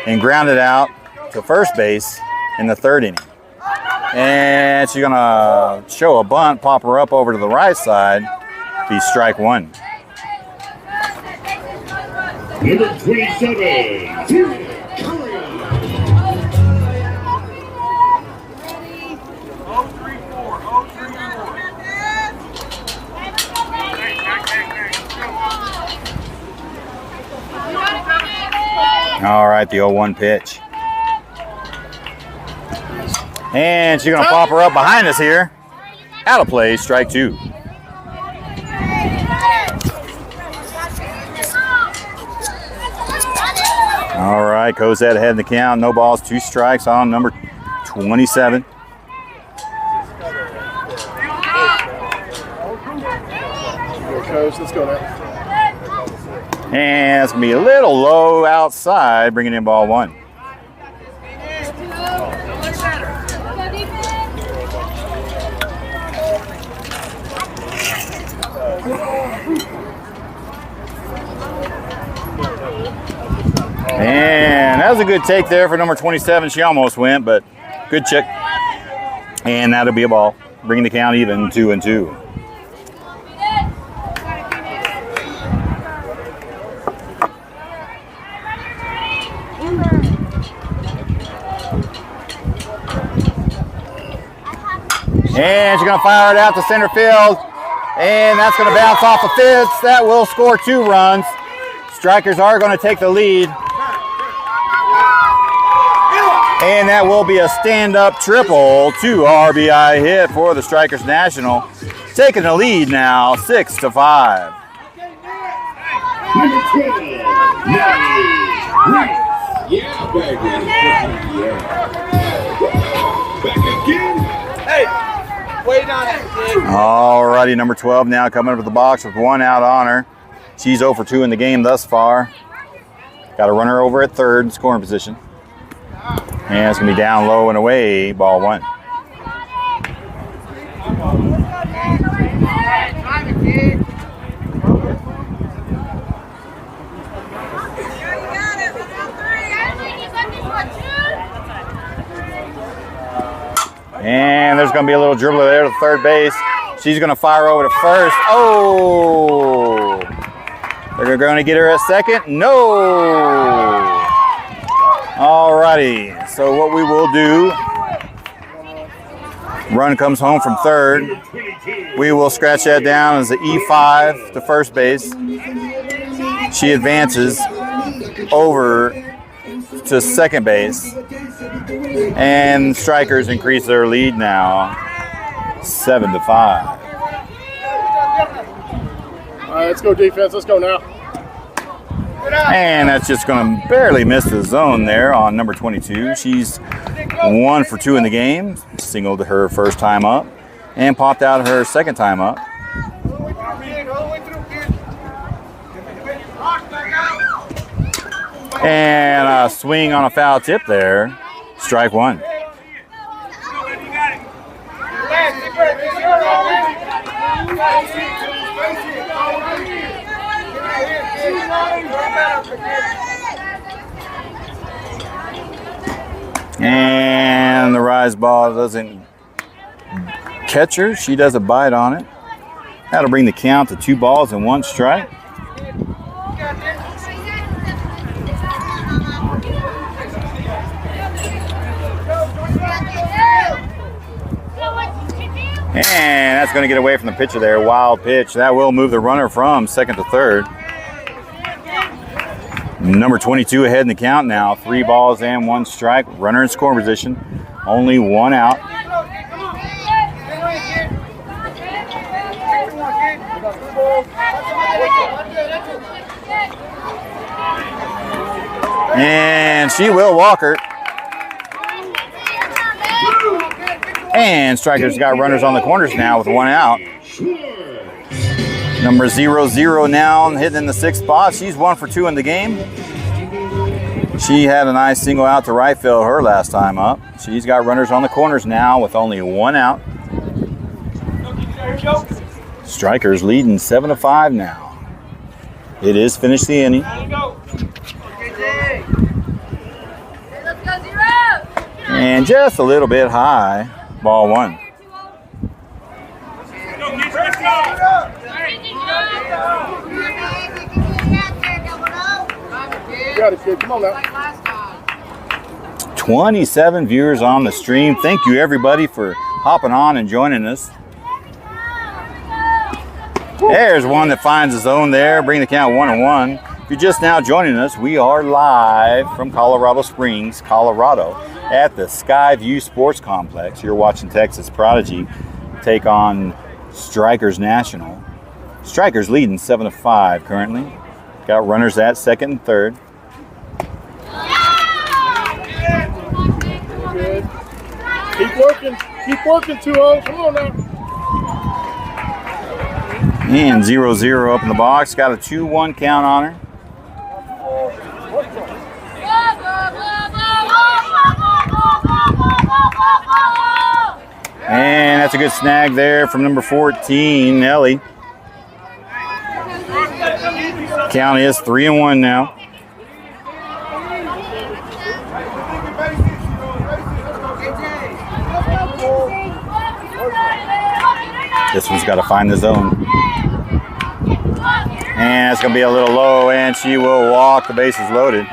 and grounded out to first base in the third inning. And she's going to show a bunt, pop her up over to the right side, be strike one.
Number 27,
All right, the 0-1 pitch. And she's going to pop her up behind us here. Out of play, strike two. All right, Cosette ahead in the count. No balls, 2 strikes on number 27.
Coach, let's go now.
And it's going to be a little low outside, bringing in ball one. And that was a good take there for number 27. She almost went, but good check. And that'll be a ball, bringing the count even, 2-2. And she's going to fire it out to center field. And that's going to bounce off the fence. That will score 2 runs. Strykers are going to take the lead. And that will be a stand-up triple, 2 RBI hit for the Strykers National. Taking the lead now, 6-5.
Number 12, yeah, baby. Back again.
Hey, wait on it, kid.
All righty, number 12 now coming up to the box with 1 out on her. She's 0 for 2 in the game thus far. Got a runner over at third, scoring position. And it's going to be down low and away, ball one. And there's going to be a little dribbler there to third base. She's going to fire over to first. Oh! They're going to get her at second. No! Alrighty, so what we will do, run comes home from third. We will scratch that down as the E5 to first base. She advances over to second base. And Strykers increase their lead now, 7-5.
All right, let's go defense. Let's go now.
And that's just going to barely miss the zone there on number 22. She's 1 for 2 in the game. Singled her first time up and popped out her second time up. And a swing on a foul tip there. Strike one. And the rise ball doesn't catch her. She does a bite on it. That'll bring the count to 2 balls and 1 strike. And that's going to get away from the pitcher there. Wild pitch. That will move the runner from second to third. Number 22 ahead in the count now. 3 balls and 1 strike. Runner in scoring position. Only 1 out. And she will walk her. And Strykers got runners on the corners now with 1 out. Number 00 now hitting in the 6th spot. She's 1 for 2 in the game. She had a nice single out to right field her last time up. She's got runners on the corners now with only one out. Strykers leading 7-5 now. It is finished the inning. And just a little bit high. Ball one.
Got it, kid. Come on now.
27 viewers on the stream. Thank you everybody for hopping on and joining us. There's one that finds the zone there, bring the count 1-1. If you're just now joining us, we are live from Colorado Springs, Colorado at the Skyview Sports Complex. You're watching Texas Prodigy take on Strykers National. Strykers leading 7-5 currently. Got runners at second and third.
Keep working 2-0. Come on now.
And 0-0 up in the box. Got a 2-1 count on her. And that's a good snag there from number 14, Nelly. Count is 3-1 now. This one's got to find the zone. And it's going to be a little low, and she will walk. The base is loaded.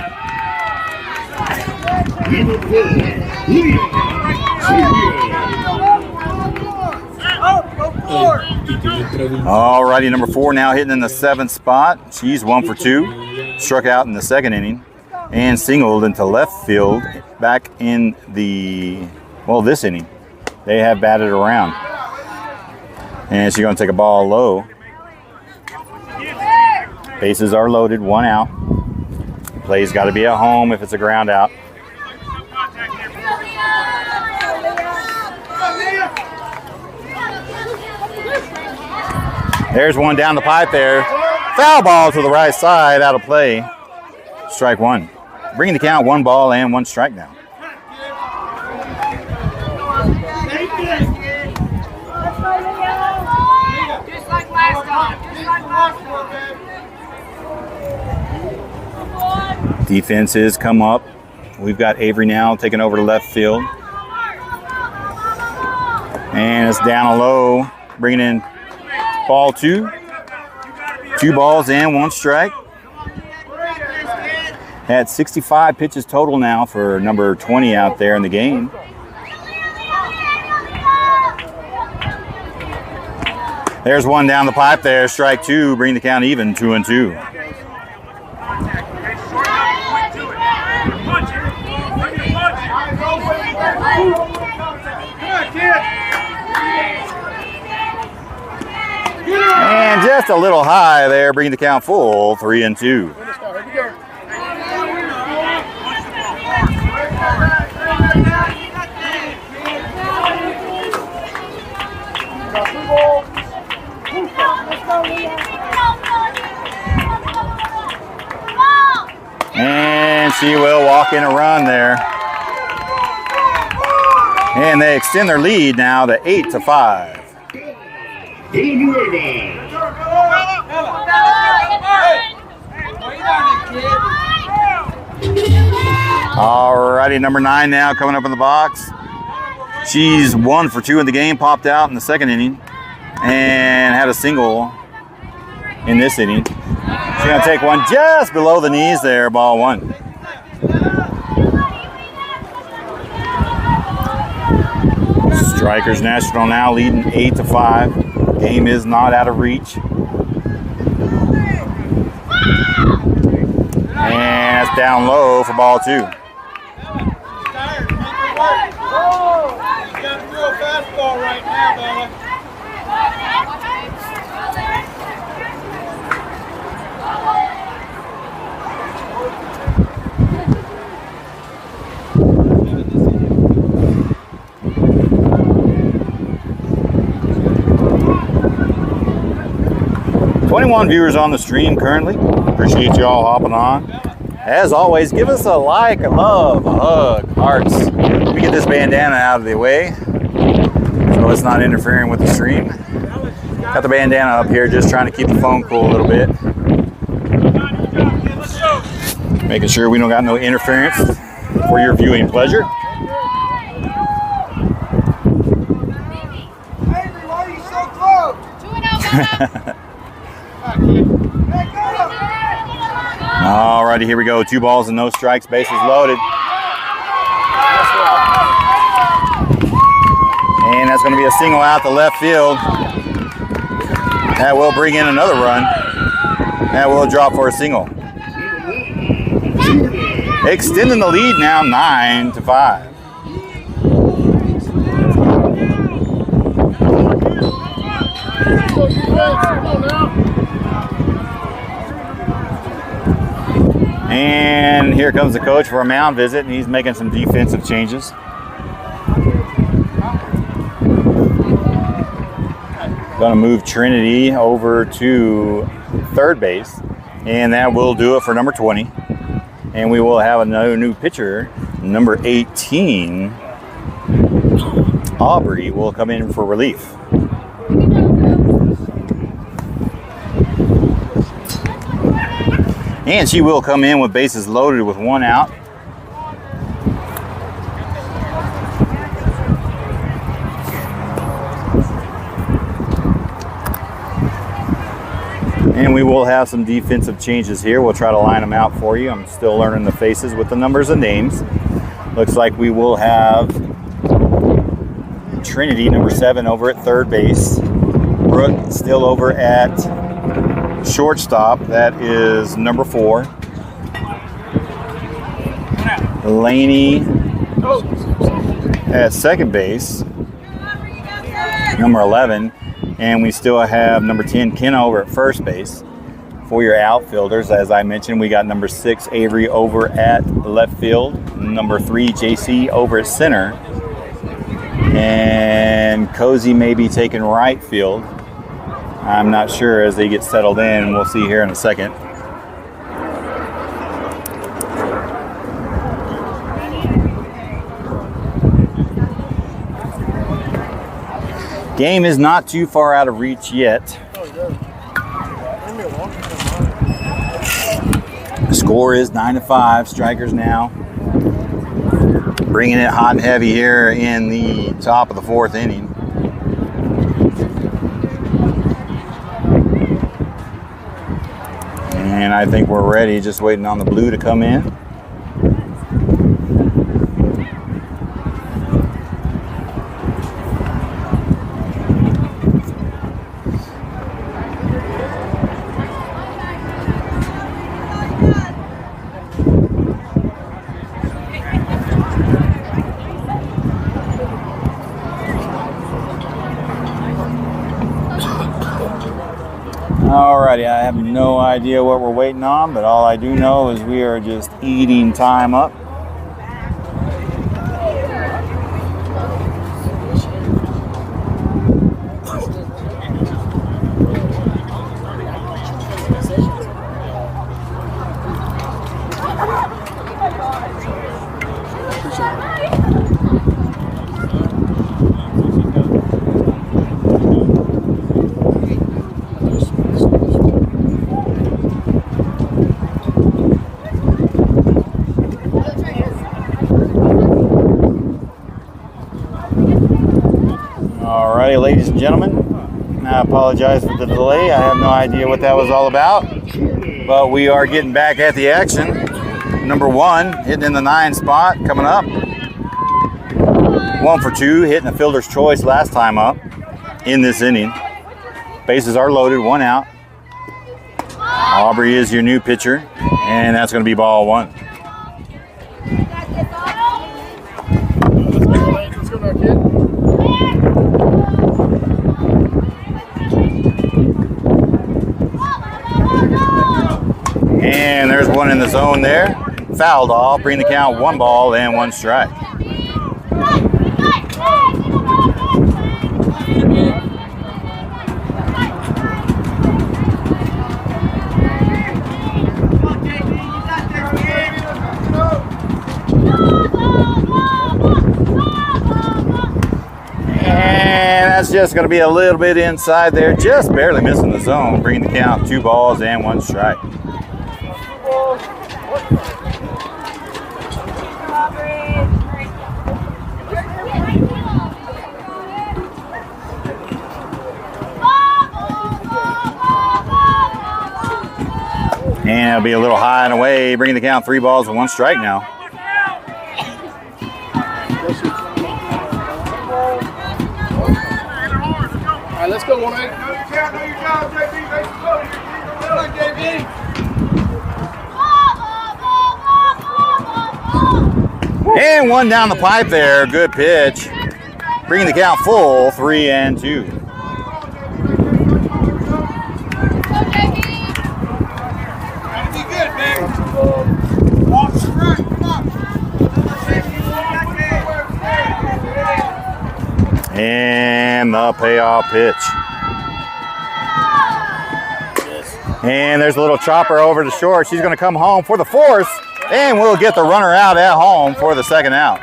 Alrighty, number 4 now hitting in the 7th spot. She's 1 for 2. Struck out in the second inning and singled into left field back in the, well, this inning. They have batted around. And she's going to take a ball low. Bases are loaded, 1 out. Play's got to be at home if it's a ground out. There's one down the pipe there. Foul ball to the right side, out of play. Strike one. Bringing the count 1 ball and 1 strike now. Defenses come up. We've got Avery now taking over to left field. And it's down low, bringing in ball 2. 2 balls and 1 strike. Had 65 pitches total now for number 20 out there in the game. There's one down the pipe there, strike 2, bring the count even, 2-2. And just a little high there, bringing the count full, 3-2. And she will walk in a run there. And they extend their lead now to 8-5. Alrighty, number 9 now coming up in the box. She's 1 for 2 in the game, popped out in the second inning, and had a single in this inning. She's going to take one just below the knees there, ball 1. Strykers National now leading 8-5. Game is not out of reach. And it's down low for ball 2.
You got a real fastball right now, Bella. 21 viewers on the stream currently. Appreciate you all hopping on.
As always, give us a like, a love, a hug, hearts. Let me get this bandana out of the way so it's not interfering with the stream. Got the bandana up here, just trying to keep the phone cool a little bit. Making sure we don't got no interference for your viewing pleasure. Alrighty, here we go. 2 balls and no strikes. Bases loaded. And that's going to be a single out to left field. That will bring in another run. That will drop for a single. Extending the lead now, 9-5. And here comes the coach for a mound visit, and he's making some defensive changes. Going to move Trinity over to third base, and that will do it for number 20. And we will have another new pitcher, number 18. Aubrey will come in for relief. And she will come in with bases loaded with 1 out. And we will have some defensive changes here. We'll try to line them out for you. I'm still learning the faces with the numbers and names. Looks like we will have Trinity, number 7, over at third base. Brooke still over at shortstop. That is number 4. Laney at second base, number 11. And we still have number 10, Kenna, over at first base. For your outfielders, as I mentioned, we got number 6, Avery, over at left field. Number 3, JC, over at center. And Cozy may be taking right field. I'm not sure as they get settled in. We'll see here in a second. Game is not too far out of reach yet. The score is 9-5. Strykers now bringing it hot and heavy here in the top of the 4th inning. And I think we're ready, just waiting on the blue to come in. Alrighty, I have no idea what we're waiting on, but all I do know is we are just eating time up. Alrighty, ladies and gentlemen, I apologize for the delay. I have no idea what that was all about, but we are getting back at the action. Number 1, hitting in the 9 spot, coming up. 1 for 2, hitting a fielder's choice last time up in this inning. Bases are loaded, 1 out. Aubrey is your new pitcher, and that's going to be ball 1.
Let's go now, kid.
And there's one in the zone there. Fouled off, bring the count 1 ball and 1 strike. Just going to be a little bit inside there, just barely missing the zone, bringing the count 2 balls and 1 strike. And it'll be a little high and away, bringing the count 3 balls and 1 strike now.
All right, let's go, 1-8.
And 1 down the pipe there, good pitch. Bringing the count full, 3-2. And the payoff pitch. And there's a little chopper over the short. She's going to come home for the 4th, and we'll get the runner out at home for the 2nd out.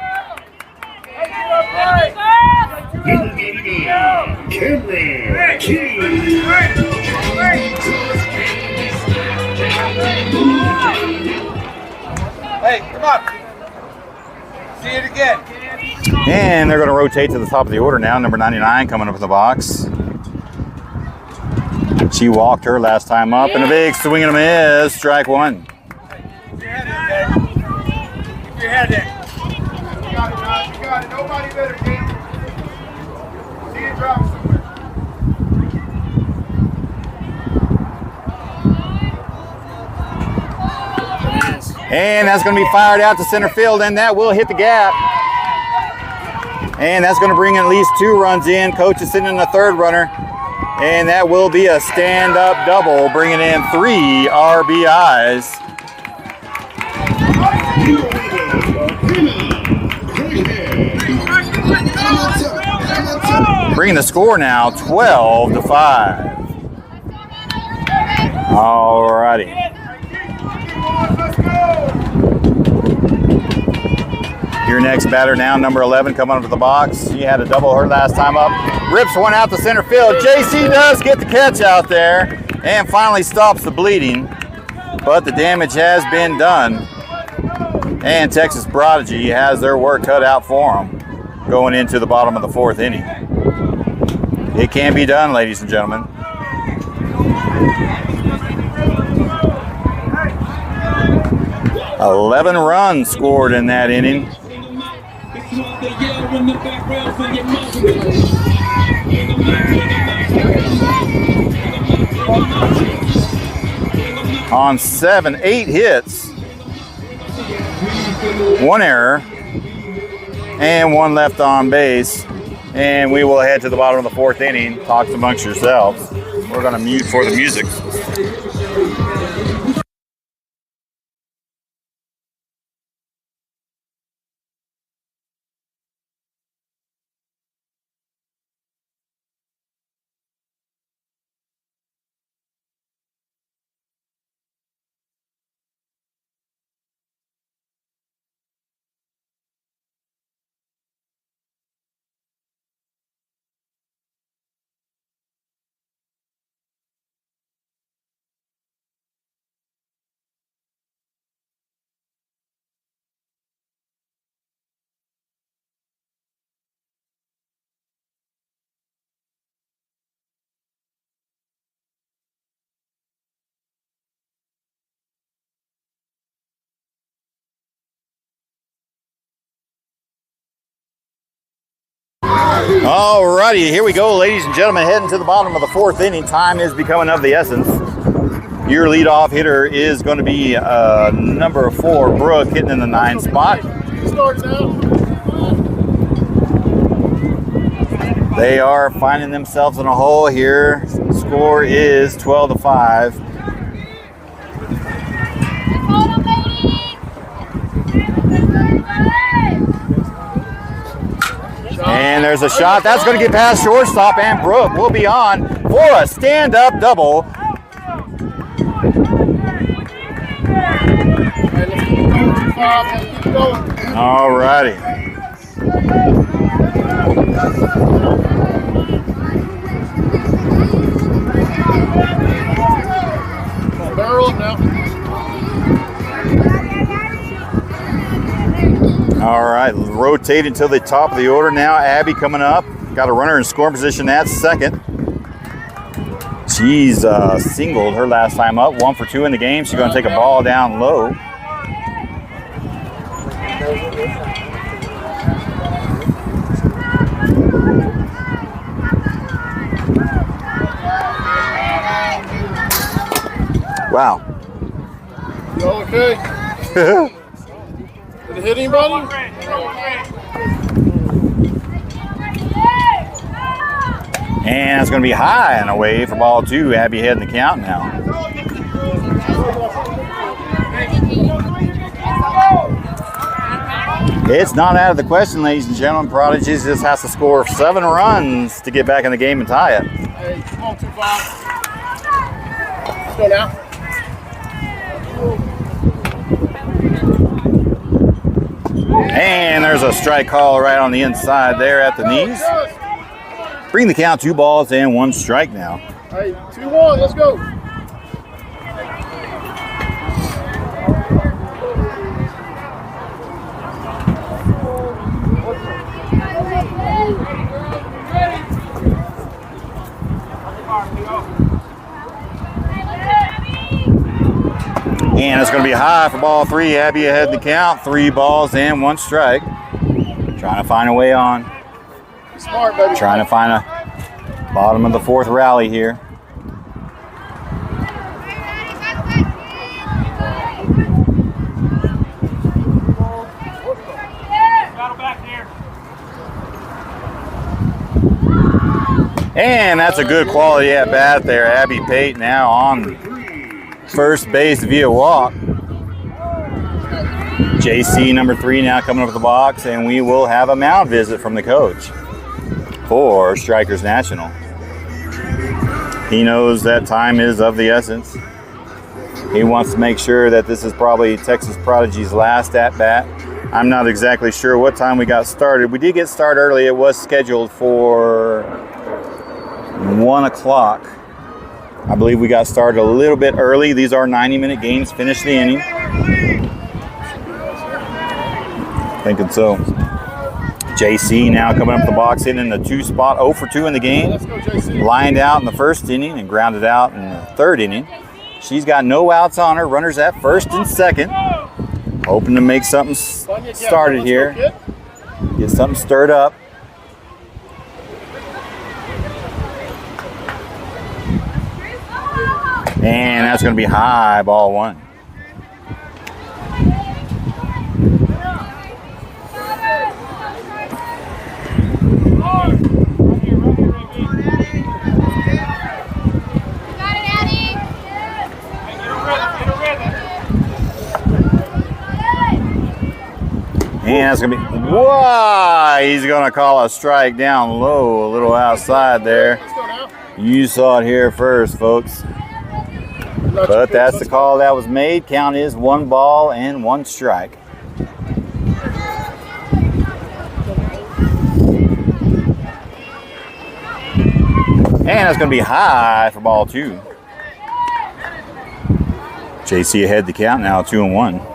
Hey, come on. See it again.
And they're going to rotate to the top of the order now. Number 99 coming up in the box. She walked her last time up, and a big swing and a miss. Strike 1.
Keep your head in. You got it, you got it. Nobody better, King. See it drop somewhere.
And that's going to be fired out to center field, and that will hit the gap. And that's going to bring at least 2 runs in. Coach is sitting in the 3rd runner. And that will be a stand-up double, bringing in 3 RBIs. Bringing the score now 12-5. All righty. Your next batter now, number 11, coming up to the box. She had a double her last time up. Rips one out to center field. JC does get the catch out there and finally stops the bleeding. But the damage has been done. And Texas Prodigy has their work cut out for them going into the bottom of the 4th inning. It can be done, ladies and gentlemen. "11 runs scored in that inning. On 8 hits, 1 error, and 1 left on base. And we will head to the bottom of the 4th inning. Talk amongst yourselves. We're going to mute for the music. Alrighty, here we go, ladies and gentlemen, heading to the bottom of the 4th inning. Time is becoming of the essence. Your leadoff hitter is going to be number 4, Brooke, hitting in the 9 spot. They are finding themselves in a hole here. Score is 12-5. And there's a shot. That's going to get past shortstop, and Brooke will be on for a stand-up double. All righty.
Barrel up now.
All right, rotating to the top of the order now. Abby coming up. Got a runner in scoring position at second. She's singled her last time up, 1 for 2 in the game. She's going to take a ball down low. Wow.
You all okay? Did it hit anybody?
And it's going to be high and away for ball 2. Abby heading the count now. It's not out of the question, ladies and gentlemen. Prodigy just has to score 7 runs to get back in the game and tie it.
Hey, come on, 2-5. Let's go now.
And there's a strike call right on the inside there at the knees. Bring the count 2 balls and 1 strike now.
Hey, 2-1, let's go.
And it's going to be high for ball 3. Abby ahead in the count. 3 balls and 1 strike. Trying to find a way on.
Smart, baby.
Trying to find a bottom of the 4th rally here. And that's a good quality at bat there. Abby Pate now on first base via walk. JC number 3 now coming up with the box, and we will have a mound visit from the coach for Strykers National. He knows that time is of the essence. He wants to make sure that this is probably Texas Prodigy's last at-bat. I'm not exactly sure what time we got started. We did get started early. It was scheduled for 1 o'clock. I believe we got started a little bit early. These are 90-minute games. Finish the inning. Thinking so. JC now coming up the box, hitting in the 2 spot, 0 for 2 in the game.
Let's go, JC.
Lined out in the 1st inning and grounded out in the 3rd inning. She's got no outs on her. Runners at 1st and 2nd. Hoping to make something started here. Get something stirred up. And that's going to be high, ball 1. And that's going to be, why? He's going to call a strike down low, a little outside there. You saw it here first, folks. But that's the call that was made. Count is 1 ball and 1 strike. And it's going to be high for ball 2. JC ahead the count now, 2-1.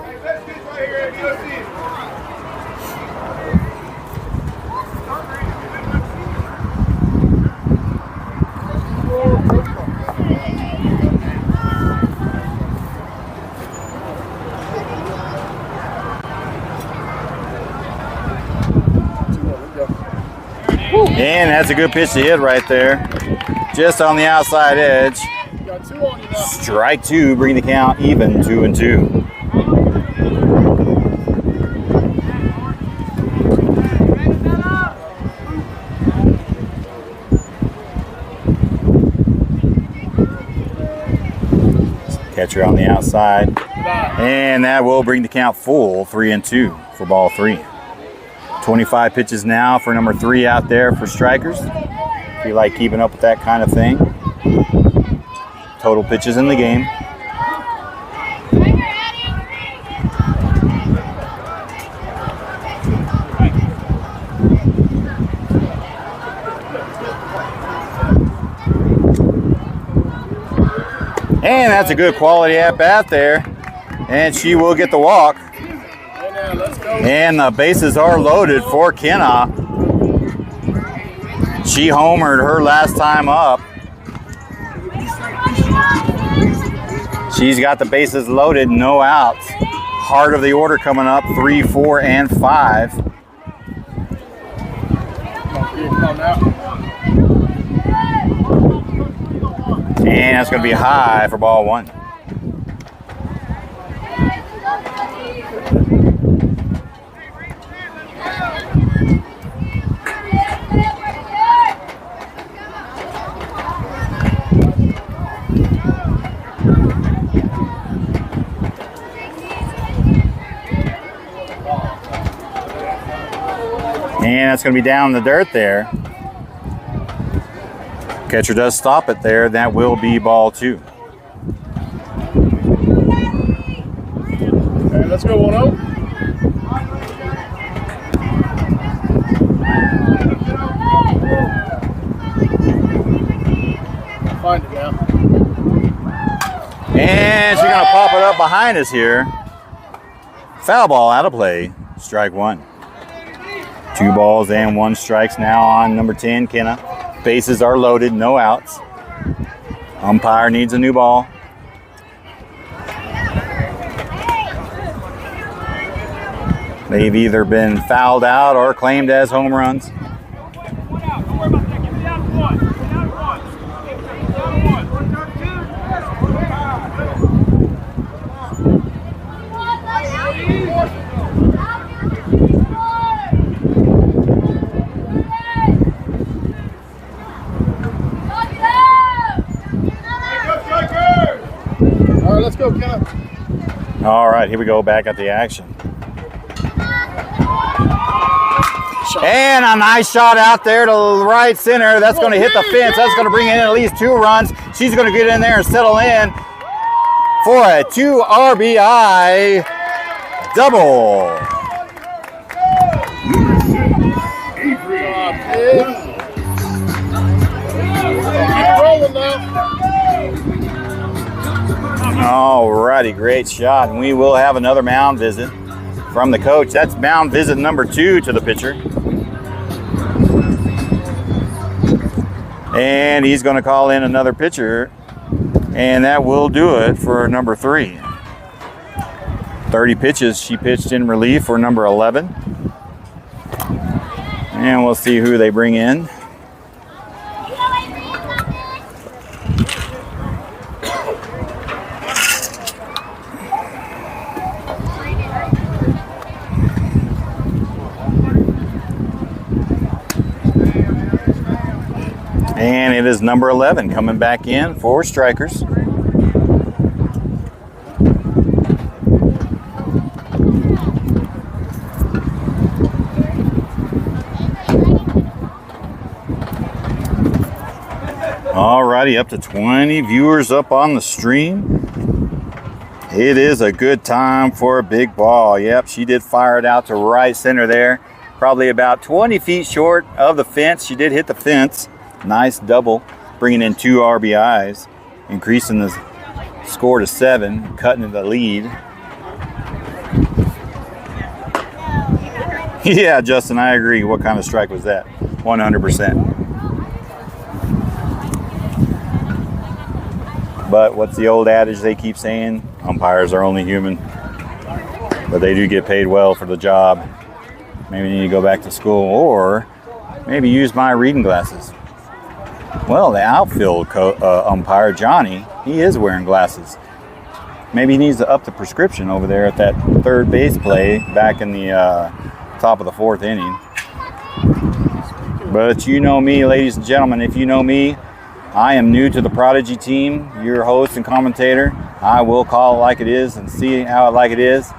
And that's a good pitch to hit right there. Just on the outside edge. Strike 2, bring the count even, 2-2. Catcher on the outside. And that will bring the count full, 3-2 for ball 3. 25 pitches now for number 3 out there for Strykers. If you like keeping up with that kind of thing. Total pitches in the game. And that's a good quality at bat there. And she will get the walk. And the bases are loaded for Kenna. She homered her last time up. She's got the bases loaded, no outs. Heart of the order coming up, 3, 4, and 5. And that's going to be high for ball 1. And that's going to be down in the dirt there. Catcher does stop it there. That will be ball 2.
Okay, let's go 1-0. Find it now.
And she's going to pop it up behind us here. Foul ball out of play. Strike 1. 2 balls and 1 strikes now on number 10, Kenna. Bases are loaded, no outs. Umpire needs a new ball. They've either been fouled out or claimed as home runs.
Let's go, Kenna.
All right, here we go, back at the action. And a nice shot out there to right center. That's going to hit the fence. That's going to bring in at least 2 runs. She's going to get in there and settle in for a 2 RBI double.
Keep rolling now.
All righty, great shot. And we will have another mound visit from the coach. That's mound visit number 2 to the pitcher. And he's going to call in another pitcher. And that will do it for number 3. 30 pitches she pitched in relief for number 11. And we'll see who they bring in. And it is number 11 coming back in for Strykers. Alrighty, up to 20 viewers up on the stream. It is a good time for a big ball. Yep, she did fire it out to right center there. Probably about 20 feet short of the fence. She did hit the fence. Nice double, bringing in 2 RBIs, increasing the score to 7, cutting the lead. Yeah, Justin, I agree. What kind of strike was that? 100%. But what's the old adage they keep saying? Umpires are only human, but they do get paid well for the job. Maybe you need to go back to school, or maybe use my reading glasses. Well, the outfield umpire, Johnny, he is wearing glasses. Maybe he needs to up the prescription over there at that third base play back in the top of the 4th inning. But you know me, ladies and gentlemen, if you know me, I am new to the Prodigy team, your host and commentator. I will call it like it is and see how it like it is.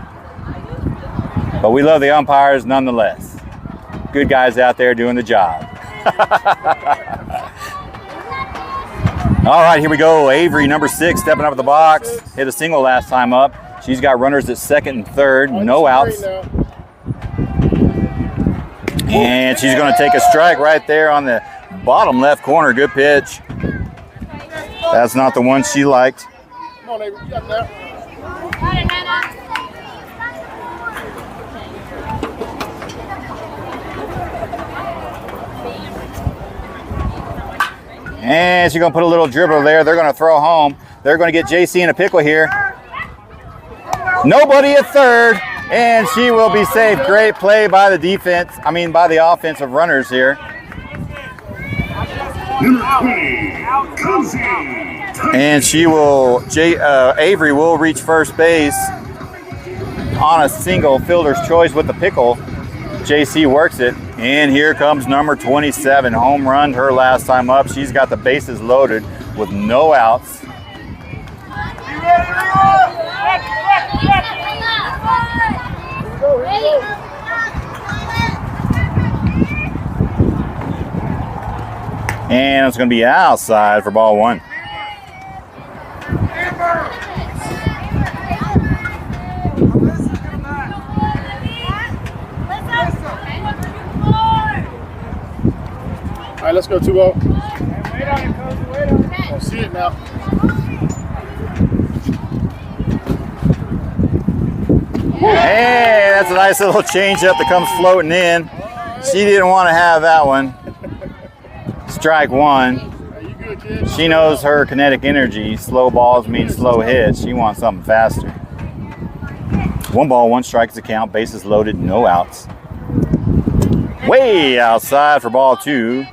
But we love the umpires nonetheless. Good guys out there doing the job. All right, here we go. Avery, number 6, stepping up at the box. Hit a single last time up. She's got runners at 2nd and 3rd, no outs. And she's going to take a strike right there on the bottom left corner. Good pitch. That's not the one she liked.
Come on, neighbor. You got that.
Got it, Hannah.
And she's going to put a little dribbler there. They're going to throw home. They're going to get JC in a pickle here. Nobody at third, and she will be safe. Great play by the defense. I mean, by the offensive runners here.
Number 20, Cozy.
And she will, Avery will reach first base on a single fielder's choice with the pickle. JC works it, and here comes number 27. Home run her last time up. She's got the bases loaded with no outs. And it's going to be outside for ball one.
All right, let's go 2-0. I'll see it now.
Hey, that's a nice little changeup that comes floating in. She didn't want to have that one. Strike one. She knows her kinetic energy. Slow balls mean slow hits. She wants something faster. 1 ball, 1 strike is the count. Bases loaded, no outs. Way outside for ball 2.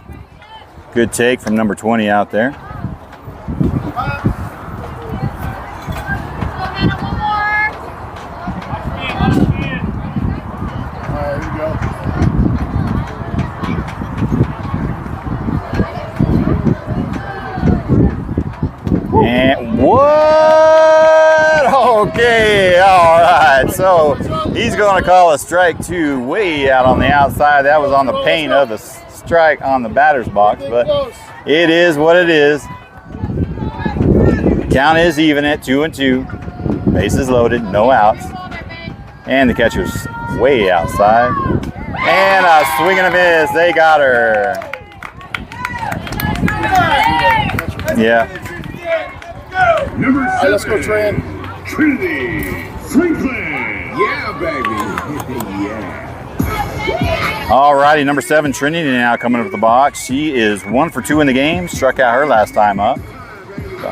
Good take from number 20 out there. And what? Okay, all right. So he's going to call a strike 2 way out on the outside. That was on the paint of the strike on the batter's box, but it is what it is. Count is even at 2-2. Bases loaded, no outs. And the catcher's way outside. And a swing and a miss. They got her. Yeah.
All right, let's go, Tran.
Trinity Franklin. Yeah, baby. Yeah.
All righty, number 7, Trinity now coming up the box. She is 1 for 2 in the game. Struck out her last time up.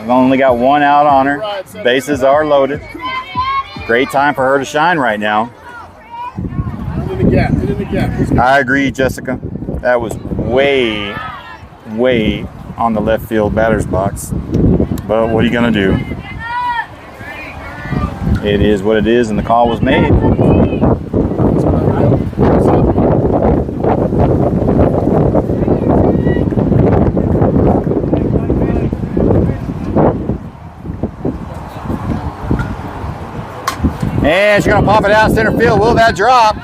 Only got 1 out on her. Bases are loaded. Great time for her to shine right now.
Get in the gap. Get in the gap.
I agree, Jessica. That was way on the left field batter's box. But what are you going to do? It is what it is, and the call was made. And she's going to pop it out center field. Will that drop?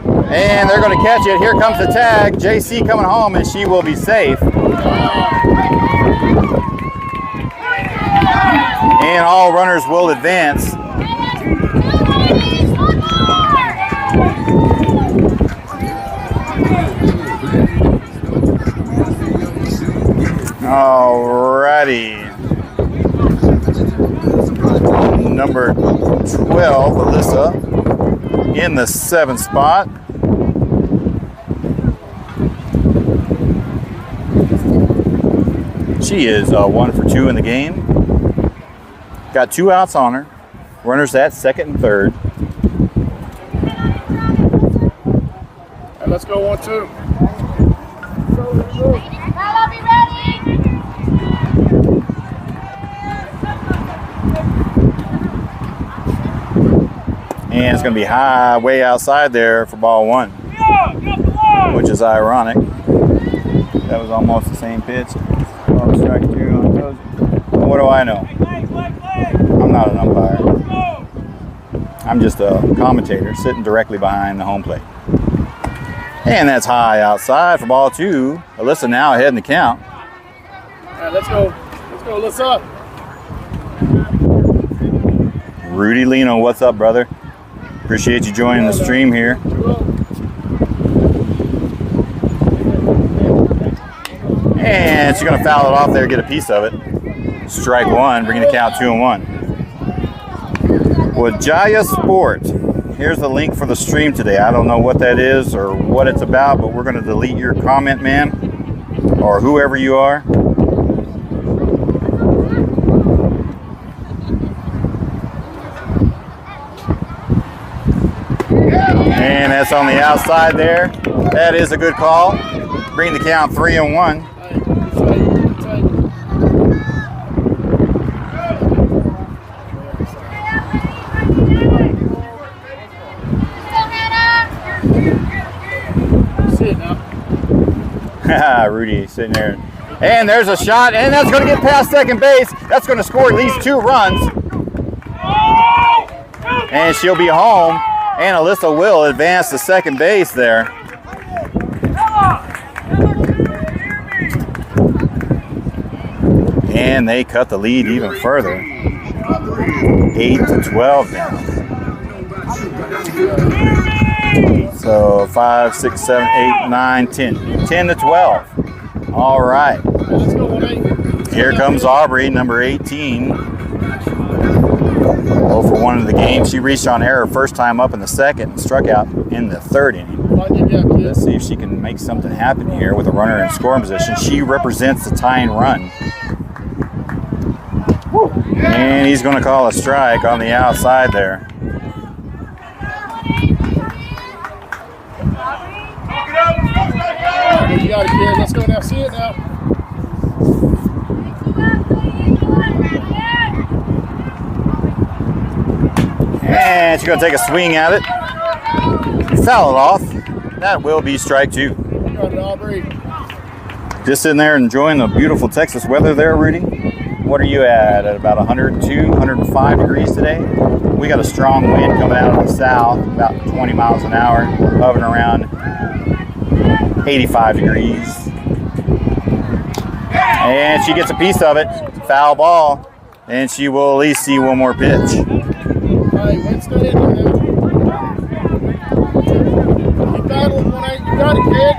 And they're going to catch it. Here comes the tag. JC coming home, and she will be safe. And all runners will advance. Alrighty. Number 12, Alyssa, in the 7th spot. She is 1 for 2 in the game. Got 2 outs on her. Runners at 2nd and 3rd.
And let's go 1-2.
I'll be ready.
And it's going to be high, way outside there for ball 1, which is ironic. That was almost the same pitch. Strike 2 on those. What do I know? I'm not an umpire. I'm just a commentator sitting directly behind the home plate. And that's high outside for ball 2. Alyssa now ahead in the count.
All right, let's go. Let's go, Alyssa.
Rudy Lino, what's up, brother? Appreciate you joining the stream here. And she's going to foul it off there, get a piece of it. Strike one, bringing the count 2-1. With Jaya Sport, here's the link for the stream today. I don't know what that is or what it's about, but we're going to delete your comment, man, or whoever you are. And that's on the outside there. That is a good call. Bring the count 3-1. Rudy sitting there. And there's a shot, and that's going to get past second base. That's going to score at least 2 runs. And she'll be home. And Alyssa will advance to second base there. And they cut the lead even further. 8-12 now. So 5, 6, 7, 8, 9, 10. 10-12. All right. Here comes Aubrey, number 18. 0 for 1 in the game. She reached on error first time up in the second and struck out in the third inning. Let's see if she can make something happen here with a runner in scoring position. She represents the tying run. And he's going to call a strike on the outside there.
You got it, kid. Let's go now. See it now.
And she's going to take a swing at it. Foul it off. That will be strike 2.
Got it, Aubrey.
Just sitting there enjoying the beautiful Texas weather there, Rudy. What are you at about 102, 105 degrees today? We got a strong wind coming out of the south, about 20 miles an hour, hovering around 85 degrees. And she gets a piece of it. Foul ball. And she will at least see one more pitch.
Hey, let's go in there now. Keep battling, 1-8. You got it, kid.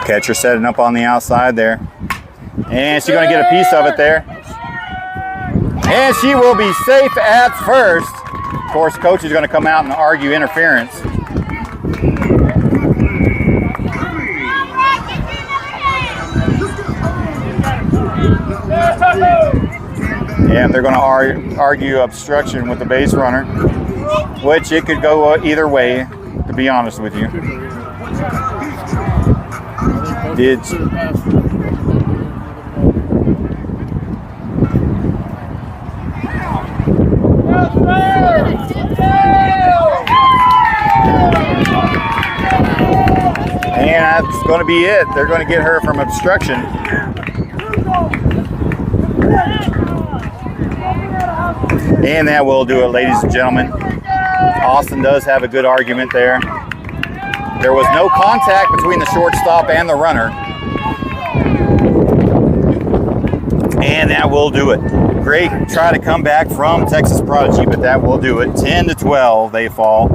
Catcher setting up on the outside there. And she's going to get a piece of it there. And she will be safe at first. Of course, coach is going to come out and argue interference. And they're going to argue obstruction with the base runner, which it could go either way, to be honest with you. And that's going to be it. They're going to get her from obstruction. And that will do it, ladies and gentlemen. Austin does have a good argument there. There was no contact between the shortstop and the runner. And that will do it. Great try to come back from Texas Prodigy, but that will do it. 10-12, they fall.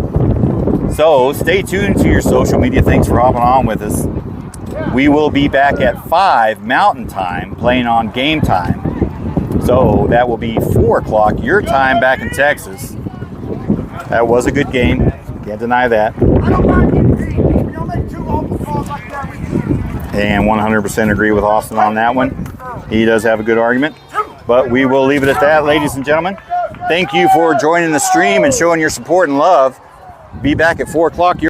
So stay tuned to your social media. Thanks for hopping on with us. We will be back at 5 Mountain Time playing on Game Time. So that will be 4 o'clock your time back in Texas. That was a good game. Can't deny that. And 100% agree with Austin on that one. He does have a good argument. But we will leave it at that, ladies and gentlemen. Thank you for joining the stream and showing your support and love. Be back at 4 o'clock.